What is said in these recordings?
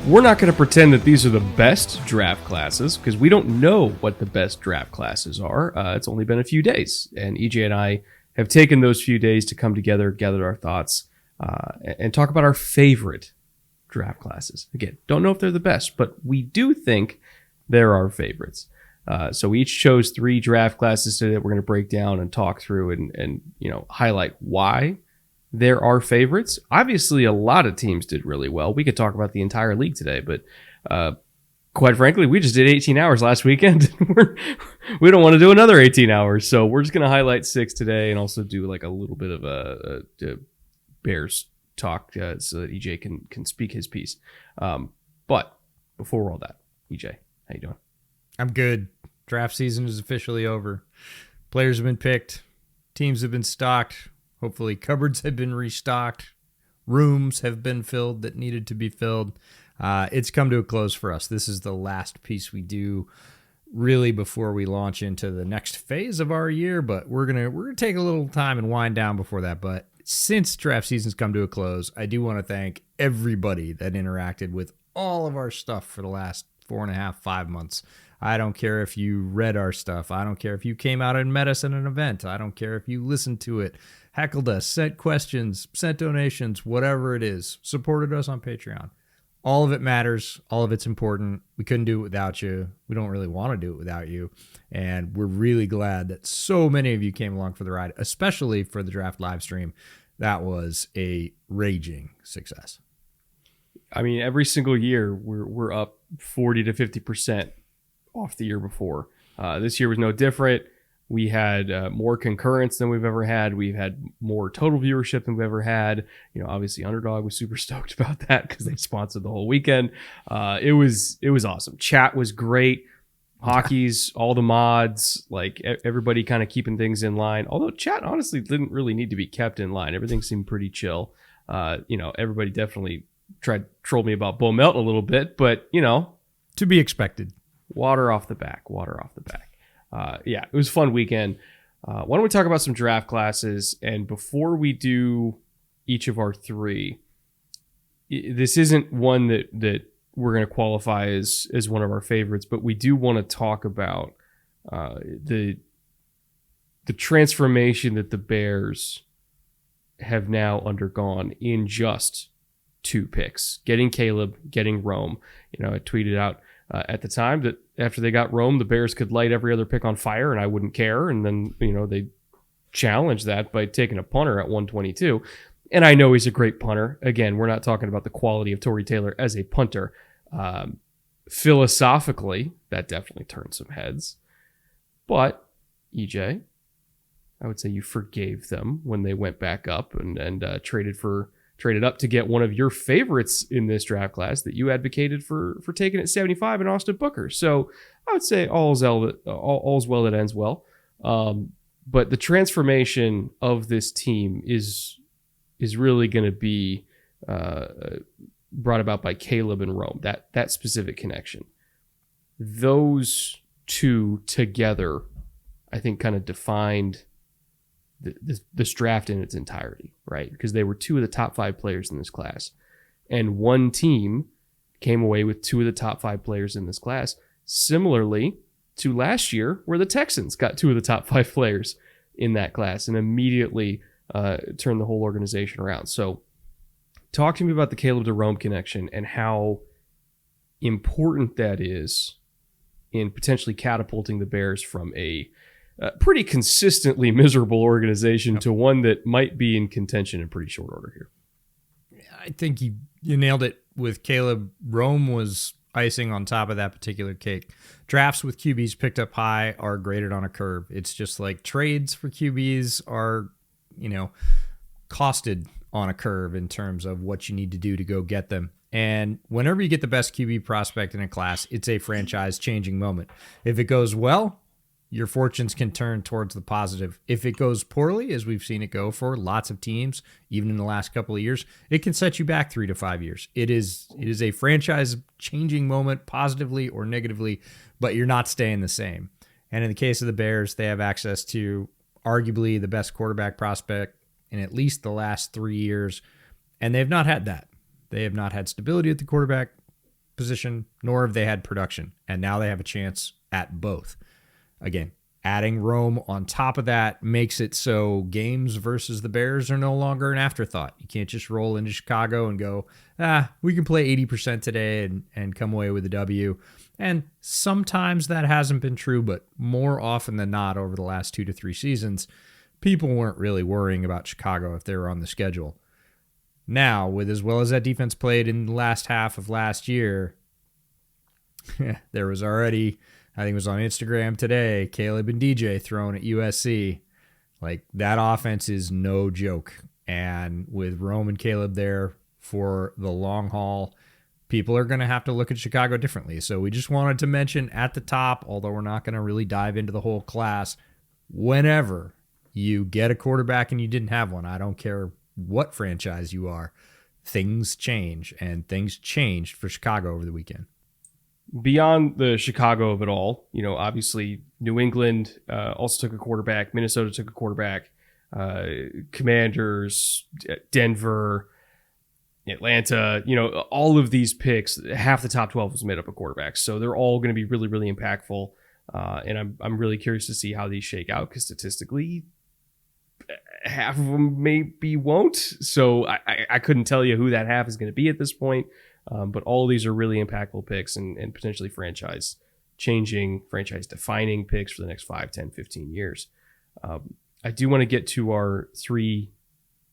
We're not going to pretend that these are the best draft classes because we don't know what the best draft classes are. It's only been a few days, and EJ and I have taken those few days to come together, gather our thoughts, and talk about our favorite draft classes. Again, don't know if they're the best, but we do think they're our favorites. So we each chose 3 draft classes today that we're going to break down and talk through and highlight why they're our favorites. Obviously, a lot of teams did really well. We could talk about the entire league today, but quite frankly, we just did 18 hours last weekend. We don't want to do another 18 hours, so we're just going to highlight 6 today and also do like a little bit of a Bears talk so that EJ can speak his piece. But before all that, EJ, how you doing? I'm good. Draft season is officially over. Players have been picked. Teams have been stocked. Hopefully cupboards have been restocked. Rooms have been filled that needed to be filled. It's come to a close for us. This is the last piece we do really before we launch into the next phase of our year, but we're gonna take a little time and wind down before that. But since draft season's come to a close, I do want to thank everybody that interacted with all of our stuff for the last 4.5, 5 months. I don't care if you read our stuff. I don't care if you came out and met us at an event. I don't care if you listened to it, heckled us, sent questions, sent donations, whatever it is, supported us on Patreon. All of it matters. All of it's important. We couldn't do it without you. We don't really want to do it without you. And we're really glad that so many of you came along for the ride, especially for the draft live stream. That was a raging success. I mean, every single year we're up 40 to 50% off the year before. This year was no different. We had more concurrence than we've ever had. We've had more total viewership than we've ever had. Obviously Underdog was super stoked about that because they sponsored the whole weekend. It was awesome. Chat was great. Hockey's, all the mods, like everybody kind of keeping things in line. Although chat honestly didn't really need to be kept in line. Everything seemed pretty chill. Everybody definitely tried to troll me about Bo Melton a little bit, but to be expected. Water off the back. It was a fun weekend. Why don't we talk about some draft classes? And before we do each of our 3, this isn't one that we're going to qualify as one of our favorites, but we do want to talk about the transformation that the Bears have now undergone in just 2 picks. Getting Caleb, getting Rome. I tweeted out at the time that after they got Rome, the Bears could light every other pick on fire and I wouldn't care. And then, they challenged that by taking a punter at 122. And I know he's a great punter. Again, we're not talking about the quality of Torrey Taylor as a punter. Philosophically, that definitely turned some heads. But, EJ, I would say you forgave them when they went back up and traded up to get one of your favorites in this draft class that you advocated for taking at 75 in Austin Booker. So I would say all's well that ends well. But the transformation of this team is really going to be brought about by Caleb and Rome, that specific connection. Those 2 together, I think, kind of defined this draft in its entirety, right? Because they were 2 of the top 5 players in this class. And one team came away with 2 of the top 5 players in this class, similarly to last year where the Texans got 2 of the top 5 players in that class and immediately turned the whole organization around. So talk to me about the Caleb to Rome connection and how important that is in potentially catapulting the Bears from a pretty consistently miserable organization to one that might be in contention in pretty short order here. I think you nailed it with Caleb. Rome was icing on top of that particular cake. Drafts with QBs picked up high are graded on a curve. It's just like trades for QBs are, costed on a curve in terms of what you need to do to go get them. And whenever you get the best QB prospect in a class, it's a franchise-changing moment. If it goes well, your fortunes can turn towards the positive. If it goes poorly, as we've seen it go for lots of teams, even in the last couple of years, it can set you back 3 to 5 years. It is a franchise-changing moment, positively or negatively, but you're not staying the same. And in the case of the Bears, they have access to arguably the best quarterback prospect in at least the last 3 years, and they have not had that. They have not had stability at the quarterback position, nor have they had production. And now they have a chance at both. Again, adding Rome on top of that makes it so games versus the Bears are no longer an afterthought. You can't just roll into Chicago and go, we can play 80% today and come away with a W. And sometimes that hasn't been true, but more often than not over the last 2 to 3 seasons, people weren't really worrying about Chicago if they were on the schedule. Now, with as well as that defense played in the last half of last year, there was already, I think it was on Instagram today, Caleb and DJ thrown at USC. Like, that offense is no joke. And with Rome and Caleb there for the long haul, people are going to have to look at Chicago differently. So we just wanted to mention at the top, although we're not going to really dive into the whole class, whenever you get a quarterback and you didn't have one, I don't care what franchise you are, things change, and things changed for Chicago over the weekend. Beyond the Chicago of it all, obviously New England also took a quarterback. Minnesota took a quarterback. Commanders, Denver, Atlanta, all of these picks, half the top 12 was made up of quarterbacks. So they're all going to be really, really impactful. And I'm really curious to see how these shake out, because statistically, half of them maybe won't. So I couldn't tell you who that half is going to be at this point. But all of these are really impactful picks and potentially franchise-changing, franchise-defining picks for the next 5, 10, 15 years. I do want to get to our 3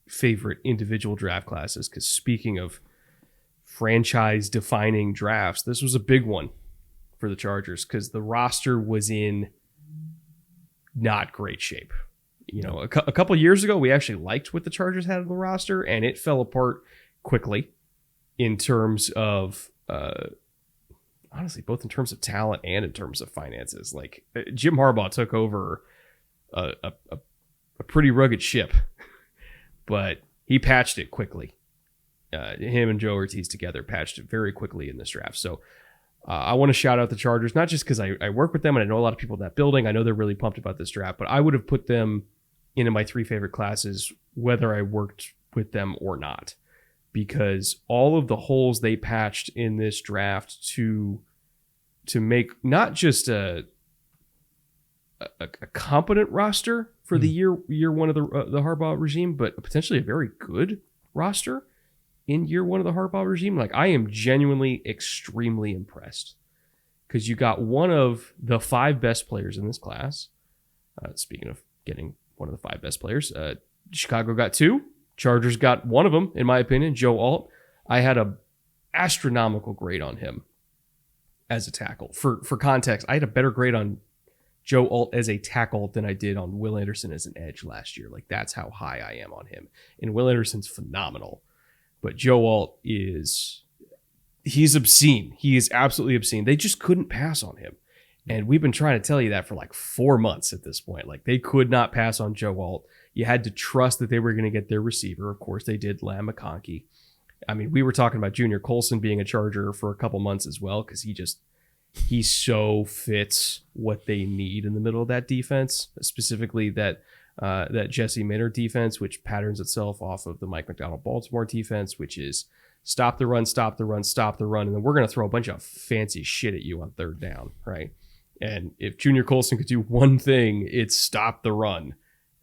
favorite individual draft classes, because speaking of franchise-defining drafts, this was a big one for the Chargers because the roster was in not great shape. A couple years ago, we actually liked what the Chargers had on the roster, and it fell apart quickly in terms of, honestly, both in terms of talent and in terms of finances. Like, Jim Harbaugh took over a pretty rugged ship, but he patched it quickly. Him and Joe Ortiz together patched it very quickly in this draft. So I want to shout out the Chargers, not just because I work with them and I know a lot of people in that building. I know they're really pumped about this draft, but I would have put them into my 3 favorite classes whether I worked with them or not, because all of the holes they patched in this draft to make not just a competent roster for the year one of the Harbaugh regime, but potentially a very good roster in year one of the Harbaugh regime. Like, I am genuinely extremely impressed, because you got one of the 5 best players in this class. Speaking of getting one of the 5 best players, Chicago got 2. Chargers got one of them, in my opinion, Joe Alt. I had a astronomical grade on him as a tackle. For context, I had a better grade on Joe Alt as a tackle than I did on Will Anderson as an edge last year. Like, that's how high I am on him. And Will Anderson's phenomenal. But Joe Alt he's obscene. He is absolutely obscene. They just couldn't pass on him. And we've been trying to tell you that for like 4 months at this point. Like, they could not pass on Joe Alt. You had to trust that they were going to get their receiver. Of course, they did Lam McConkey. I mean, we were talking about Junior Colson being a Charger for a couple months as well, because he so fits what they need in the middle of that defense, specifically that Jesse Minter defense, which patterns itself off of the Mike McDonald Baltimore defense, which is stop the run, stop the run, stop the run, and then we're going to throw a bunch of fancy shit at you on 3rd down, right? And if Junior Colson could do one thing, it's stop the run.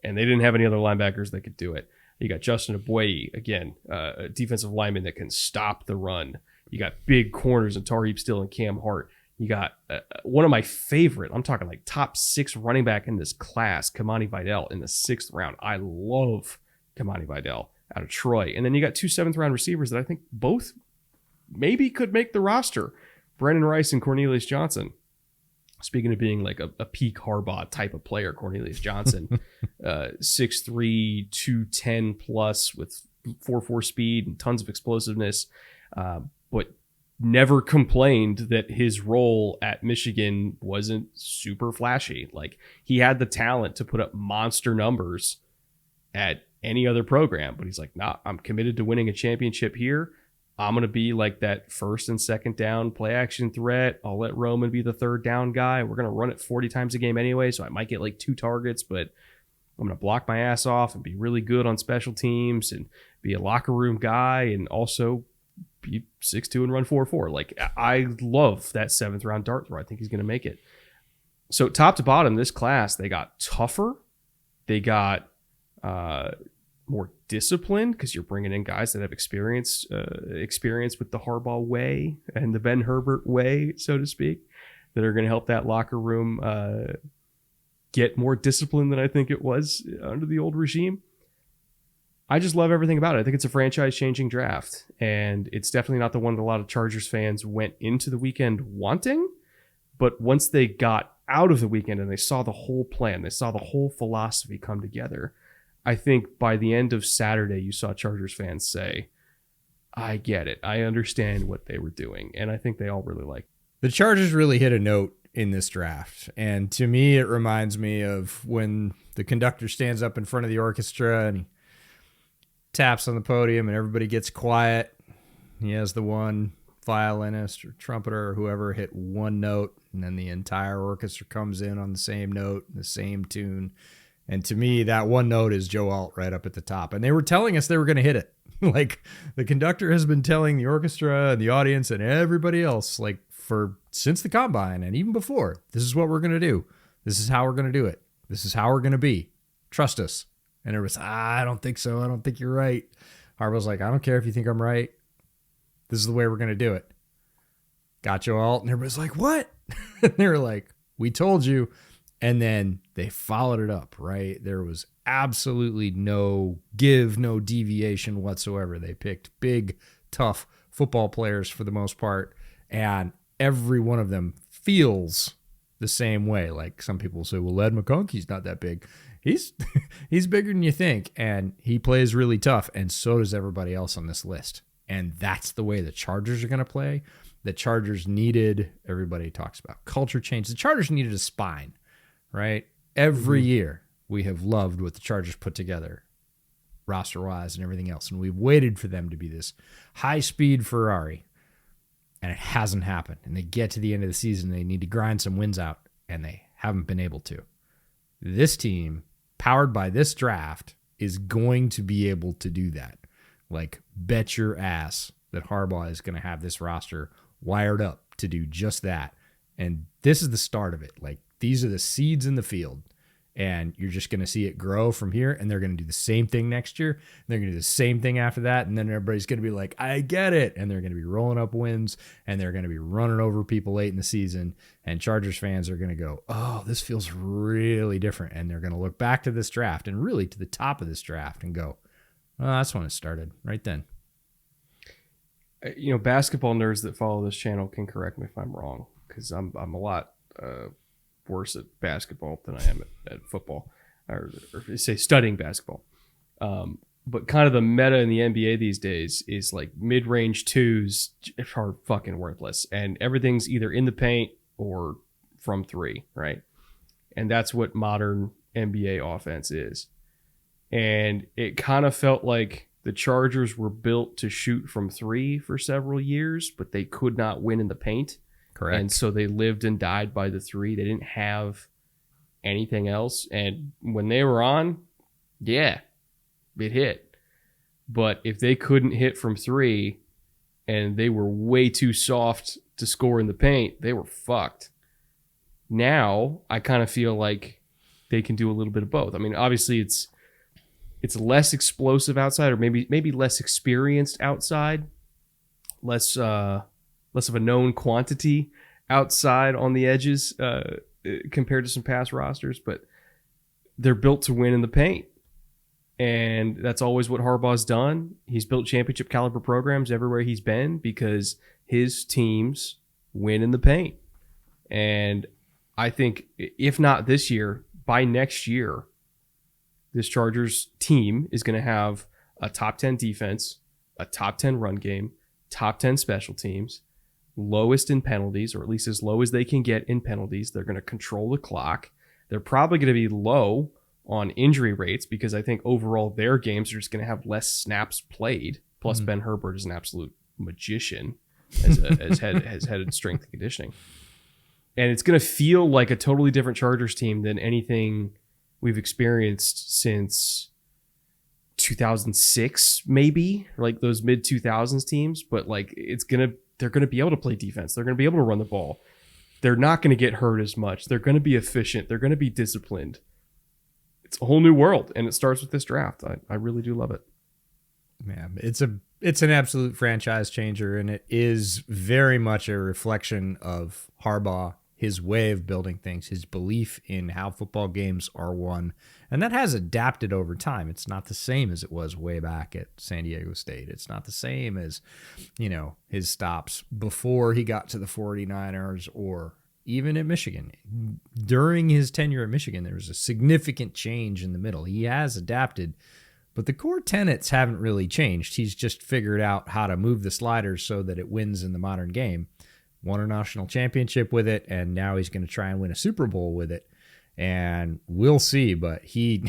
And they didn't have any other linebackers that could do it. You got Justin Aboye, again, a defensive lineman that can stop the run. You got big corners in Tariq Still and Cam Hart. You got one of my favorite, I'm talking like top 6 running back in this class, Kamani Vidal, in the 6th round. I love Kamani Vidal out of Troy. And then you got 2 7th-round receivers that I think both maybe could make the roster, Brendan Rice and Cornelius Johnson. Speaking of being like a peak Harbaugh type of player, Cornelius Johnson, 6'3", 210 plus with 4.4 speed and tons of explosiveness, but never complained that his role at Michigan wasn't super flashy. Like, he had the talent to put up monster numbers at any other program, but he's like, nah, I'm committed to winning a championship here. I'm going to be like that 1st and 2nd down play action threat. I'll let Roman be the 3rd down guy. We're going to run it 40 times a game anyway, so I might get like 2 targets, but I'm going to block my ass off and be really good on special teams and be a locker room guy and also be 6'2" and run 4.4. Like, I love that 7th round dart throw. I think he's going to make it. So top to bottom, this class, they got tougher. They got more disciplined because you're bringing in guys that have experience with the Harbaugh way and the Ben Herbert way, so to speak, that are going to help that locker room get more discipline than I think it was under the old regime. I just love everything about it. I think it's a franchise-changing draft, and it's definitely not the one that a lot of Chargers fans went into the weekend wanting, but once they got out of the weekend and they saw the whole plan, they saw the whole philosophy come together, I think by the end of Saturday, you saw Chargers fans say, I get it. I understand what they were doing, and I think they all really like it. The Chargers really hit a note in this draft, and to me, it reminds me of when the conductor stands up in front of the orchestra and he taps on the podium and everybody gets quiet. He has the one violinist or trumpeter or whoever hit one note, and then the entire orchestra comes in on the same note, the same tune. And to me, that one note is Joe Alt right up at the top. And they were telling us they were going to hit it. Like, the conductor has been telling the orchestra and the audience and everybody else, like, since the combine and even before, this is what we're going to do. This is how we're going to do it. This is how we're going to be. Trust us. And it was, I don't think so. I don't think you're right. Harbaugh's like, I don't care if you think I'm right. This is the way we're going to do it. Got Joe Alt. And everybody's like, what? And they were like, we told you. And then they followed it up, right? There was absolutely no deviation whatsoever. They picked big, tough football players for the most part. And every one of them feels the same way. Like, some people say, well, Ed McConkey's not that big. He's bigger than you think, and he plays really tough, and so does everybody else on this list. And that's the way the Chargers are going to play. The Chargers needed, everybody talks about culture change. The Chargers needed a spine, right? Every year we have loved what the Chargers put together, roster-wise and everything else, and we've waited for them to be this high-speed Ferrari. And it hasn't happened. And they get to the end of the season, they need to grind some wins out, and they haven't been able to. This team, powered by this draft, is going to be able to do that. Like, bet your ass that Harbaugh is going to have this roster wired up to do just that. And this is the start of it. Like, these are the seeds in the field. And you're just going to see it grow from here, and they're going to do the same thing next year. And they're going to do the same thing after that, and then everybody's going to be like, I get it. And they're going to be rolling up wins, and they're going to be running over people late in the season, and Chargers fans are going to go, oh, this feels really different. And they're going to look back to this draft and really to the top of this draft and go, oh, that's when it started, right then. You know, basketball nerds that follow this channel can correct me if I'm wrong, because I'm a lot worse at basketball than I am at football, or say studying basketball. But kind of the meta in the NBA these days is like mid-range twos are fucking worthless, and everything's either in the paint or from three, right? And that's what modern NBA offense is. And it kind of felt like the Chargers were built to shoot from three for several years, but they could not win in the paint. Correct. And so they lived and died by the three. They didn't have anything else. And when they were on, yeah, it hit. But if they couldn't hit from three and they were way too soft to score in the paint, they were fucked. Now, I kind of feel like they can do a little bit of both. I mean, obviously it's less explosive outside, or maybe less experienced outside, less of a known quantity outside on the edges compared to some past rosters, but they're built to win in the paint. And that's always what Harbaugh's done. He's built championship caliber programs everywhere he's been because his teams win in the paint. And I think if not this year, by next year, this Chargers team is going to have a top 10 defense, a top 10 run game, top 10 special teams, lowest in penalties, or at least as low as they can get in penalties. They're going to control the clock. They're probably going to be low on injury rates because I think overall their games are just going to have less snaps played. Plus, Ben Herbert is an absolute magician as head strength and conditioning. And it's going to feel like a totally different Chargers team than anything we've experienced since 2006 maybe, like those mid 2000s teams, but like they're gonna be able to play defense. They're gonna be able to run the ball. They're not gonna get hurt as much. They're gonna be efficient. They're gonna be disciplined. It's a whole new world, and it starts with this draft. I really do love it. Yeah, it's an absolute franchise changer, and it is very much a reflection of Harbaugh, his way of building things, his belief in how football games are won. And that has adapted over time. It's not the same as it was way back at San Diego State. It's not the same as, his stops before he got to the 49ers or even at Michigan. During his tenure at Michigan, there was a significant change in the middle. He has adapted, but the core tenets haven't really changed. He's just figured out how to move the sliders so that it wins in the modern game. Won a national championship with it, and now he's going to try and win a Super Bowl with it. And we'll see, but he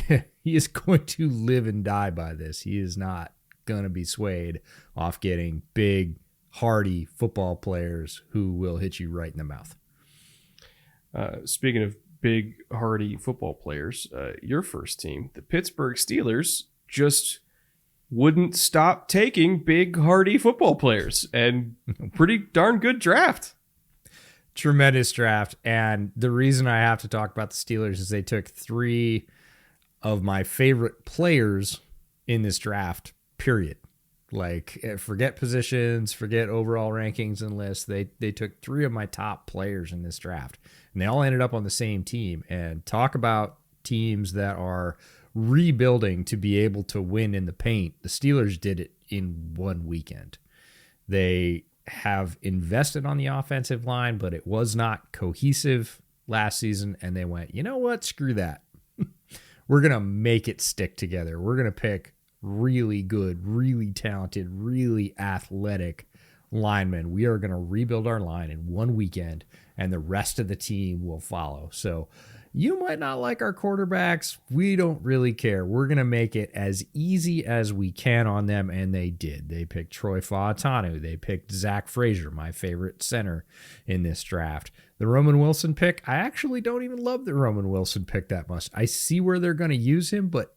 is going to live and die by this. He is not going to be swayed off getting big, hardy football players who will hit you right in the mouth. Speaking of big, hardy football players, your first team, the Pittsburgh Steelers, just wouldn't stop taking big, hardy football players, and pretty darn good draft. Tremendous draft. And the reason I have to talk about the Steelers is they took 3 of my favorite players in this draft, period. Like, forget positions, forget overall rankings and lists. They took 3 of my top players in this draft, and they all ended up on the same team. And talk about teams that are rebuilding to be able to win in the paint. The Steelers did it in one weekend. They have invested on the offensive line, but it was not cohesive last season, and they went, you know what, screw that. We're going to make it stick together. We're going to pick really good, really talented, really athletic linemen. We are going to rebuild our line in one weekend, and the rest of the team will follow. So you might not like our quarterbacks. We don't really care. We're going to make it as easy as we can on them, and they did. They picked Troy Fautanu. They picked Zach Frazier, my favorite center in this draft. The Roman Wilson pick, I actually don't even love the Roman Wilson pick that much. I see where they're going to use him, but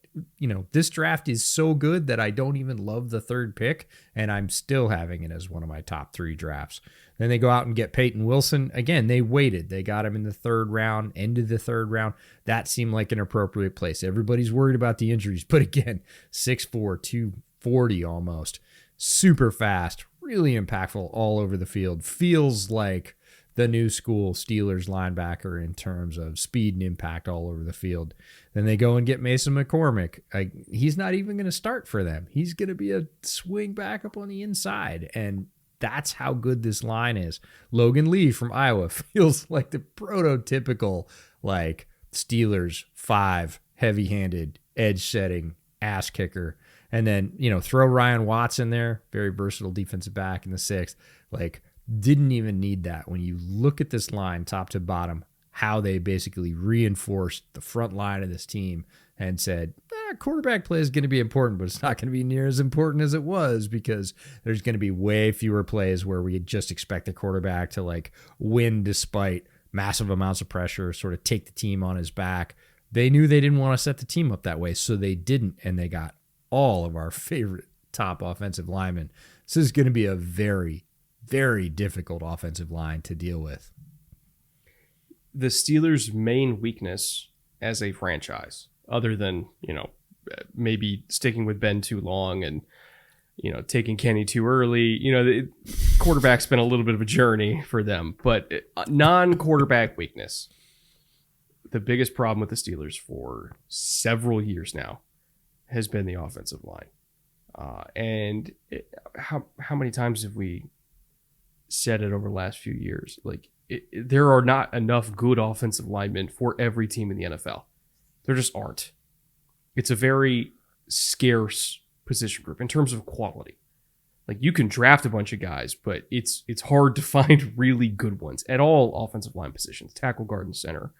this draft is so good that I don't even love the 3rd pick, and I'm still having it as one of my top 3 drafts. Then they go out and get Peyton Wilson. Again, they waited. They got him in the 3rd round, ended the 3rd round. That seemed like an appropriate place. Everybody's worried about the injuries, but again, 6'4", 240 almost. Super fast, really impactful all over the field. Feels like the new school Steelers linebacker in terms of speed and impact all over the field. Then they go and get Mason McCormick. He's not even going to start for them. He's going to be a swing backup on the inside, and that's how good this line is. Logan Lee from Iowa feels like the prototypical Steelers 5 heavy-handed edge setting ass kicker. And then, throw Ryan Watts in there, very versatile defensive back in the 6th. Didn't even need that. When you look at this line top to bottom, how they basically reinforced the front line of this team and said, quarterback play is going to be important, but it's not going to be near as important as it was, because there's going to be way fewer plays where we just expect the quarterback to win despite massive amounts of pressure, sort of take the team on his back. They knew they didn't want to set the team up that way, so they didn't, and they got all of our favorite top offensive linemen. This is going to be a very, very difficult offensive line to deal with. The Steelers' main weakness as a franchise, other than, maybe sticking with Ben too long and, taking Kenny too early, the quarterback's been a little bit of a journey for them, but non-quarterback weakness. The biggest problem with the Steelers for several years now has been the offensive line. How many times have we said it over the last few years? There are not enough good offensive linemen for every team in the NFL. There just aren't. It's a very scarce position group in terms of quality. You can draft a bunch of guys, but it's hard to find really good ones at all offensive line positions, tackle, guard, and center.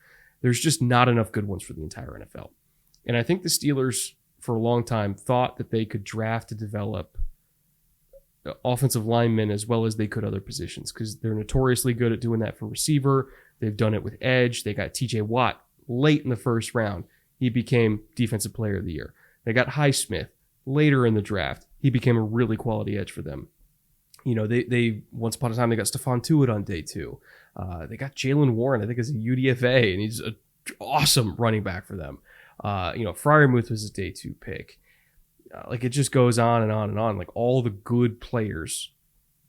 There's just not enough good ones for the entire NFL. And I think the Steelers, for a long time, thought that they could draft to develop offensive linemen as well as they could other positions, because they're notoriously good at doing that for receiver. They've done it with edge. They got TJ Watt late in the 1st round. He became Defensive Player of the Year. They got Highsmith later in the draft, he became a really quality edge for them. They once upon a time they got Stephon Tuitt on day 2. They got Jalen Warren, I think, as a UDFA, and he's an awesome running back for them. Freiermuth was a day 2 pick. It just goes on and on and on. Like, all the good players,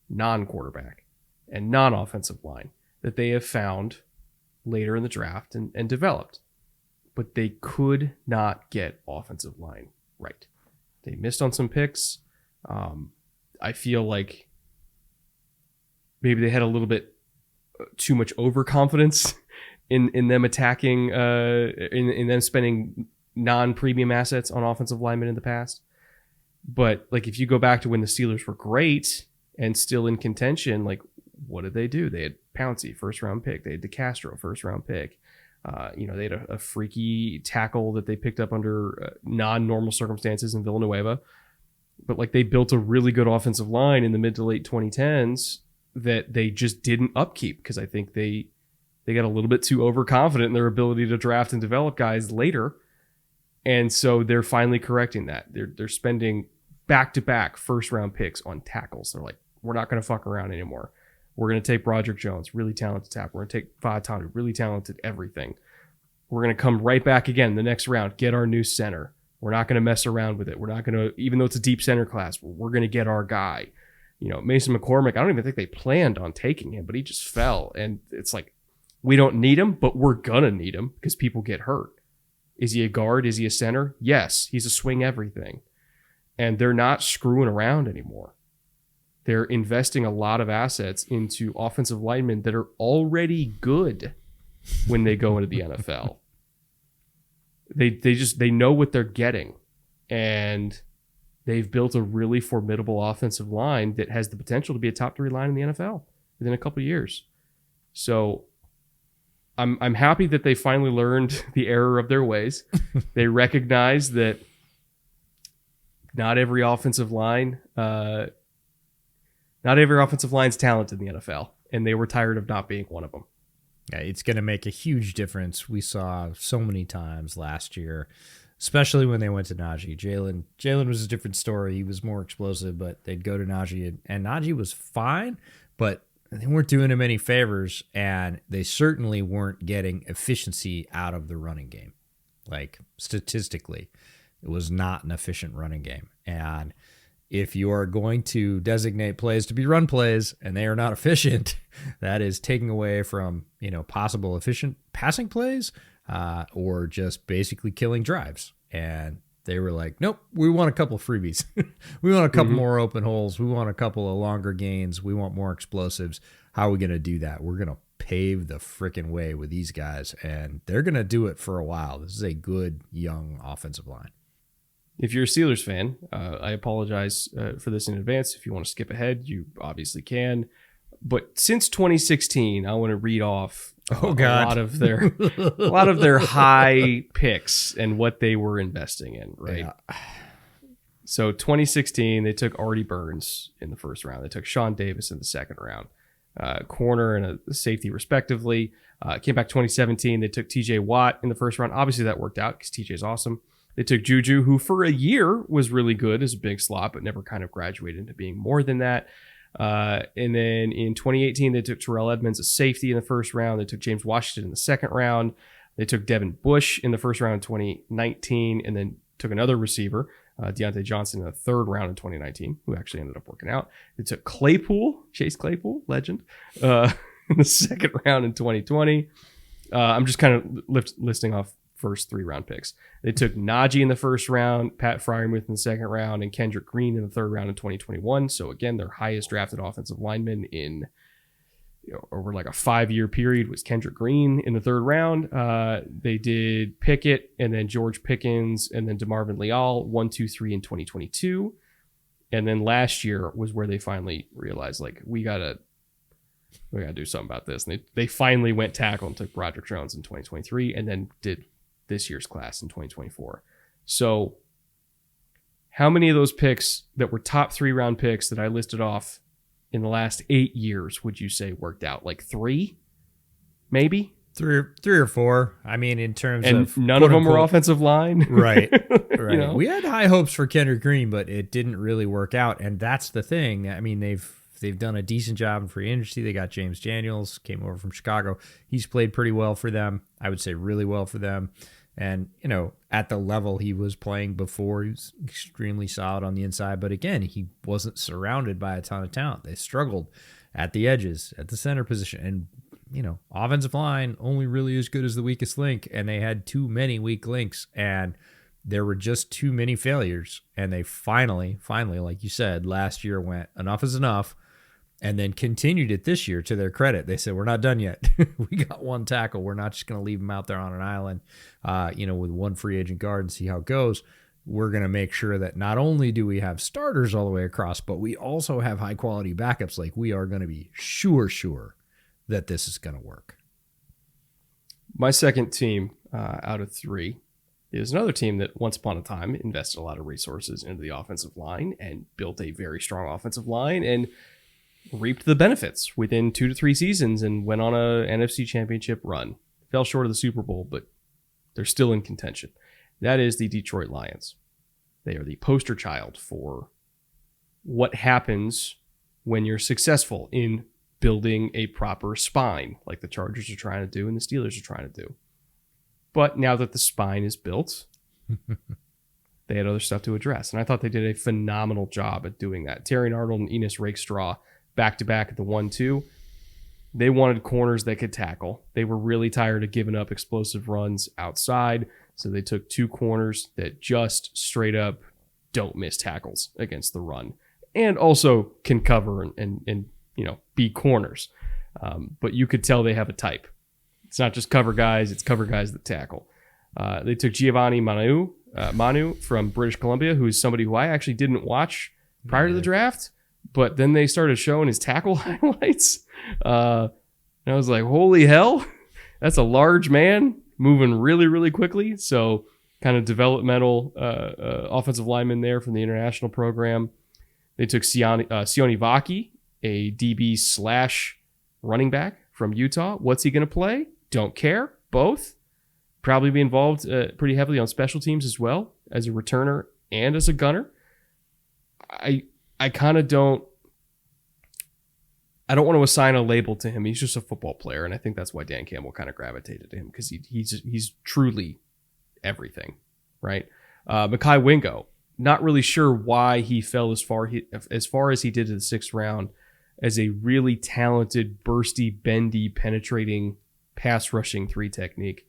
non-quarterback and non-offensive line, that they have found later in the draft and developed. But they could not get offensive line right. They missed on some picks. I feel like maybe they had a little bit too much overconfidence in them attacking, in them spending non-premium assets on offensive linemen in the past. But if you go back to when the Steelers were great and still in contention, what did they do? They had Pouncey, first round pick. They had DeCastro, first round pick. They had a freaky tackle that they picked up under non-normal circumstances in Villanueva. But they built a really good offensive line in the mid to late 2010s that they just didn't upkeep, because I think they got a little bit too overconfident in their ability to draft and develop guys later. And so they're finally correcting that. They're spending back-to-back first-round picks on tackles. They're like, we're not going to fuck around anymore. We're going to take Broderick Jones, really talented tackle. We're going to take Fahatanu, really talented everything. We're going to come right back again the next round, get our new center. We're not going to mess around with it. We're not going to, even though it's a deep center class, we're going to get our guy. Mason McCormick, I don't even think they planned on taking him, but he just fell. And it's like, we don't need him, but we're going to need him because people get hurt. Is he a guard? Is he a center? Yes, he's a swing everything. And they're not screwing around anymore. They're investing a lot of assets into offensive linemen that are already good when they go into the NFL. They know what they're getting. And they've built a really formidable offensive line that has the potential to be a top 3 line in the NFL within a couple of years. So I'm happy that they finally learned the error of their ways. They recognize that not every offensive line's talented in the NFL, and they were tired of not being one of them. Yeah, it's going to make a huge difference. We saw so many times last year, especially when they went to Najee. Jalen was a different story. He was more explosive, but they'd go to Najee, and Najee was fine, but they weren't doing him any favors, and they certainly weren't getting efficiency out of the running game. Statistically, it was not an efficient running game. And if you are going to designate plays to be run plays and they are not efficient, that is taking away from, possible efficient passing plays or just basically killing drives. And they were like, nope, we want a couple of freebies. We want a couple more open holes. We want a couple of longer gains. We want more explosives. How are we going to do that? We're going to pave the freaking way with these guys, and they're going to do it for a while. This is a good, young offensive line. If you're a Steelers fan, I apologize for this in advance. If you want to skip ahead, you obviously can. But since 2016, I want to read off a lot of their high picks and what they were investing in, right? Yeah. So 2016, they took Artie Burns in the first round. They took Sean Davis in the second round, corner and a safety respectively. Came back 2017, they took TJ Watt in the first round. Obviously, that worked out because TJ is awesome. They took Juju, who for a year was really good as a big slot, but never kind of graduated into being more than that. And then in 2018, they took Terrell Edmonds as safety in the first round. They took James Washington in the second round. They took Devin Bush in the first round in 2019, and then took another receiver, Deontay Johnson, in the third round in 2019, who actually ended up working out. They took Chase Claypool, legend, in the second round in 2020. I'm just kind of listing off first 3 round picks. They took Najee in the first round, Pat Freiermuth in the second round, and Kendrick Green in the third round in 2021. So again, their highest drafted offensive lineman in over like a 5-year period was Kendrick Green in the third round. They did Pickett and then George Pickens and then DeMarvin Leal 1, 2, 3 in 2022. And then last year was where they finally realized, like, we gotta do something about this. And they finally went tackle and took Broderick Jones in 2023 and then did this year's class in 2024. So how many of those picks that were top 3 round picks that I listed off in the last 8 years would you say worked out? Like 3, maybe? Three or four. I mean, in terms And of none of them were offensive line. Right. Right. You know? We had high hopes for Kendrick Green, but it didn't really work out. And that's the thing. I mean, they've done a decent job in free agency. They got James Daniels, came over from Chicago. He's played pretty well for them. I would say really well for them. And, at the level he was playing before, he was extremely solid on the inside. But again, he wasn't surrounded by a ton of talent. They struggled at the edges, at the center position. And, offensive line only really as good as the weakest link. And they had too many weak links. And there were just too many failures. And they finally, like you said, last year went, enough is enough. And then continued it this year, to their credit. They said, we're not done yet. We got one tackle. We're not just going to leave him out there on an island, with one free agent guard and see how it goes. We're going to make sure that not only do we have starters all the way across, but we also have high-quality backups. Like, we are going to be sure that this is going to work. My second team out of three is another team that once upon a time invested a lot of resources into the offensive line and built a very strong offensive line and reaped the benefits within 2 to 3 seasons and went on a NFC championship run. Fell short of the Super Bowl, but they're still in contention. That is the Detroit Lions. They are the poster child for what happens when you're successful in building a proper spine, like the Chargers are trying to do and the Steelers are trying to do. But now that the spine is built, they had other stuff to address. And I thought they did a phenomenal job at doing that. Terry Arnold and Enos Rakestraw back-to-back at the 1-2. They wanted corners that could tackle. They were really tired of giving up explosive runs outside, so they took 2 corners that just straight up don't miss tackles against the run and also can cover and be corners. But you could tell they have a type. It's not just cover guys, it's cover guys that tackle. They took Giovanni Manu from British Columbia, who's somebody who I actually didn't watch prior to the draft. But then they started showing his tackle highlights. And I was like, holy hell, that's a large man moving really, really quickly. So kind of developmental offensive lineman there from the international program. They took Sione Vaki, a DB / running back from Utah. What's he going to play? Don't care. Both. Probably be involved pretty heavily on special teams as well, as a returner and as a gunner. I kind of don't want to assign a label to him. He's just a football player, and I think that's why Dan Campbell kind of gravitated to him, because he's truly everything, right? Mekhi Wingo, not really sure why he fell as far as he did to the 6th round, as a really talented, bursty, bendy, penetrating, pass rushing 3 technique.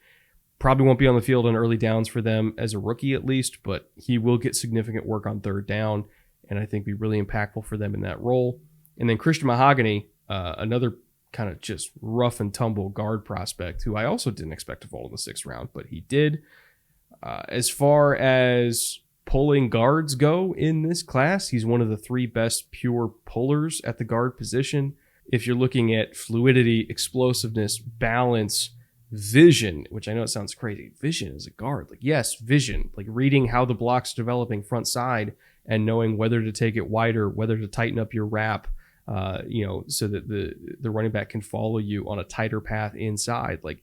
Probably won't be on the field on early downs for them as a rookie at least, but he will get significant work on 3rd down, and I think be really impactful for them in that role. And then Christian Mahogany, another kind of just rough and tumble guard prospect who I also didn't expect to fall in the 6th round, but he did. As far as pulling guards go in this class, he's one of the 3 best pure pullers at the guard position. If you're looking at fluidity, explosiveness, balance, vision, which I know it sounds crazy. Vision as a guard. Like, yes, vision. Like reading how the block's developing front side and knowing whether to take it wider, whether to tighten up your wrap, so that the running back can follow you on a tighter path inside. Like,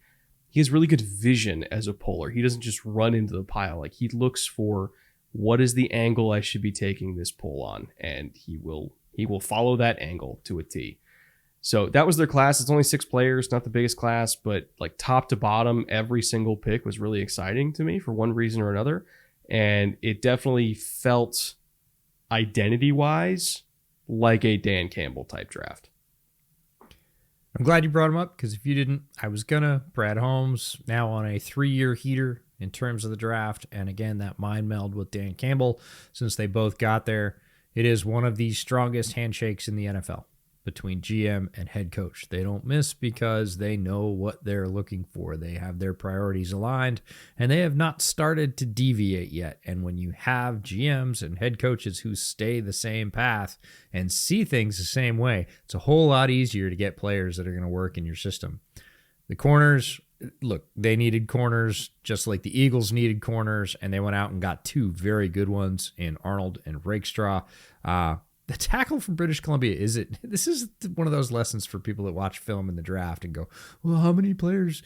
he has really good vision as a puller. He doesn't just run into the pile. Like, he looks for what is the angle I should be taking this pull on, and he will follow that angle to a T. So that was their class. It's only 6 players, not the biggest class, but like top to bottom, every single pick was really exciting to me for one reason or another. And it definitely felt identity-wise like a Dan Campbell type draft. I'm glad you brought him up, because if you didn't, I was gonna. Brad Holmes now on a 3-year heater in terms of the draft, and again, that mind meld with Dan Campbell, since they both got there. It is one of the strongest handshakes in the NFL between GM and head coach. They don't miss because they know what they're looking for. They have their priorities aligned, and they have not started to deviate yet. And when you have GMs and head coaches who stay the same path and see things the same way, it's a whole lot easier to get players that are going to work in your system. The corners, look, they needed corners just like the Eagles needed corners, and they went out and got 2 very good ones in Arnold and Rakestraw. the tackle from British Columbia, this is one of those lessons for people that watch film in the draft and go, well, how many players,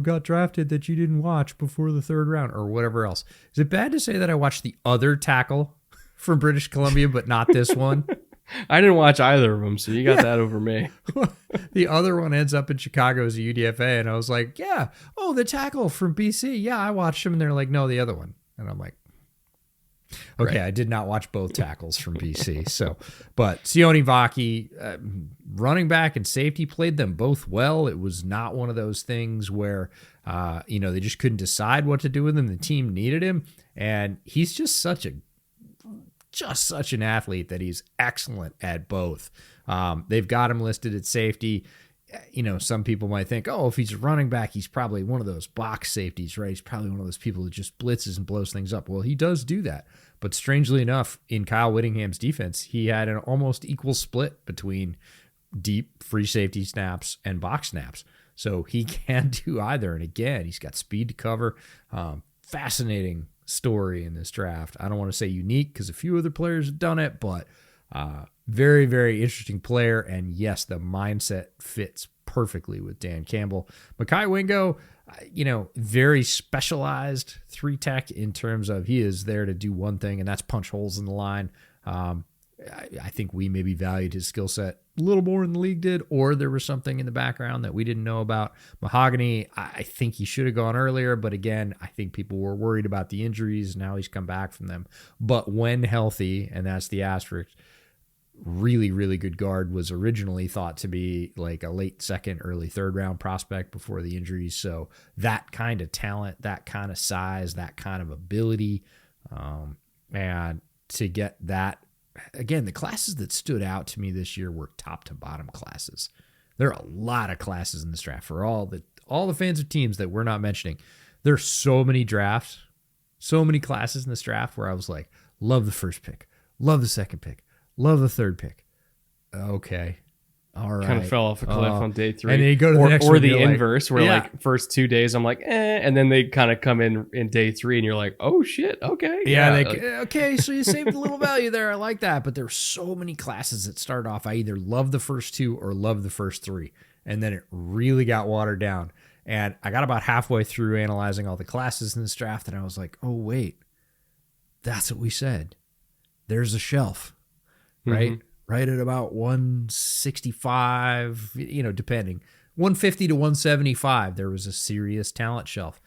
got drafted that you didn't watch before the third round or whatever else? Is it bad to say that I watched the other tackle from British Columbia, but not this one? I didn't watch either of them, so you got that over me. The other one ends up in Chicago as a UDFA, and I was like, yeah, oh, the tackle from BC. Yeah, I watched him, and they're like, no, the other one. And I'm like, okay, right. I did not watch both tackles from BC. But Sione Vaki, running back and safety, played them both well. It was not one of those things where, they just couldn't decide what to do with him. The team needed him, and he's just such an athlete that he's excellent at both. They've got him listed at safety. Some people might think, oh, if he's a running back, he's probably one of those box safeties, right? He's probably one of those people that just blitzes and blows things up. Well, he does do that. But strangely enough, in Kyle Whittingham's defense, he had an almost equal split between deep free safety snaps and box snaps. So he can do either. And again, he's got speed to cover. Fascinating story in this draft. I don't want to say unique because a few other players have done it, but very, very interesting player. And yes, the mindset fits perfectly with Dan Campbell. Mekhi Wingo, very specialized 3-tech in terms of he is there to do one thing, and that's punch holes in the line. I think we maybe valued his skill set a little more than the league did, or there was something in the background that we didn't know about. Mahogany, I think he should have gone earlier, but again, I think people were worried about the injuries. Now he's come back from them. But when healthy, and that's the asterisk, really, really good guard, was originally thought to be like a late second, early third round prospect before the injuries. So that kind of talent, that kind of size, that kind of ability, and to get that, again, the classes that stood out to me this year were top to bottom classes. There are a lot of classes in this draft for all the fans of teams that we're not mentioning. There's so many drafts, so many classes in this draft where I was like, love the first pick, love the second pick, love the third pick. Okay. All right. Kind of fell off a cliff on day 3. And then you go to the next or one, the inverse, where like first 2 days I'm like, and then they kind of come in day 3 and you're like, oh shit, okay. Yeah. Okay, so you saved a little value there. I like that. But there were so many classes that started off, I either love the first 2 or love the first 3. And then it really got watered down. And I got about halfway through analyzing all the classes in this draft, and I was like, oh, wait, that's what we said. There's a shelf, right? Mm-hmm. Right at about 165, depending. 150 to 175, there was a serious talent shelf.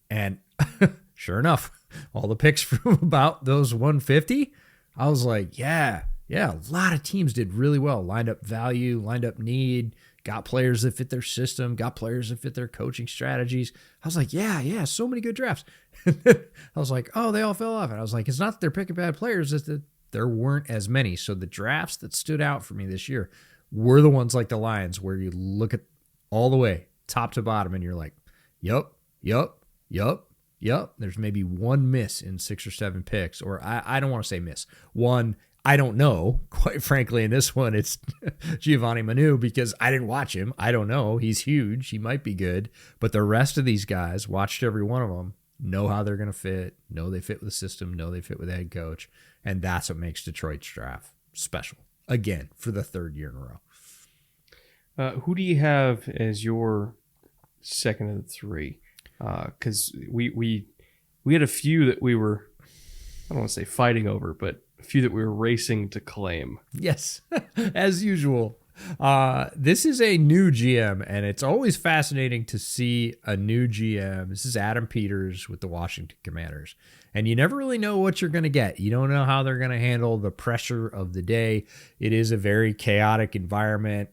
And sure enough, all the picks from about those 150, I was like, yeah, a lot of teams did really well. Lined up value, lined up need, got players that fit their system, got players that fit their coaching strategies. I was like, yeah, so many good drafts. I was like, oh, they all fell off. And I was like, it's not that they're picking bad players, it's that there weren't as many. So the drafts that stood out for me this year were the ones like the Lions, where you look at all the way top to bottom and you're like, yup. There's maybe one miss in 6 or 7 picks, or I don't want to say miss. One, I don't know. Quite frankly, in this one, it's Giovanni Manu, because I didn't watch him. I don't know. He's huge. He might be good. But the rest of these guys, watched every one of them, know how they're going to fit, know they fit with the system, know they fit with the head coach. And that's what makes Detroit's draft special. Again, for the 3rd year in a row. Who do you have as your second of the 3? Because we had a few that we were, I don't want to say fighting over, but a few that we were racing to claim. Yes, as usual. This is a new GM, and it's always fascinating to see a new GM. This is Adam Peters with the Washington Commanders, and you never really know what you're going to get. You don't know how they're going to handle the pressure of the day. It is a very chaotic environment.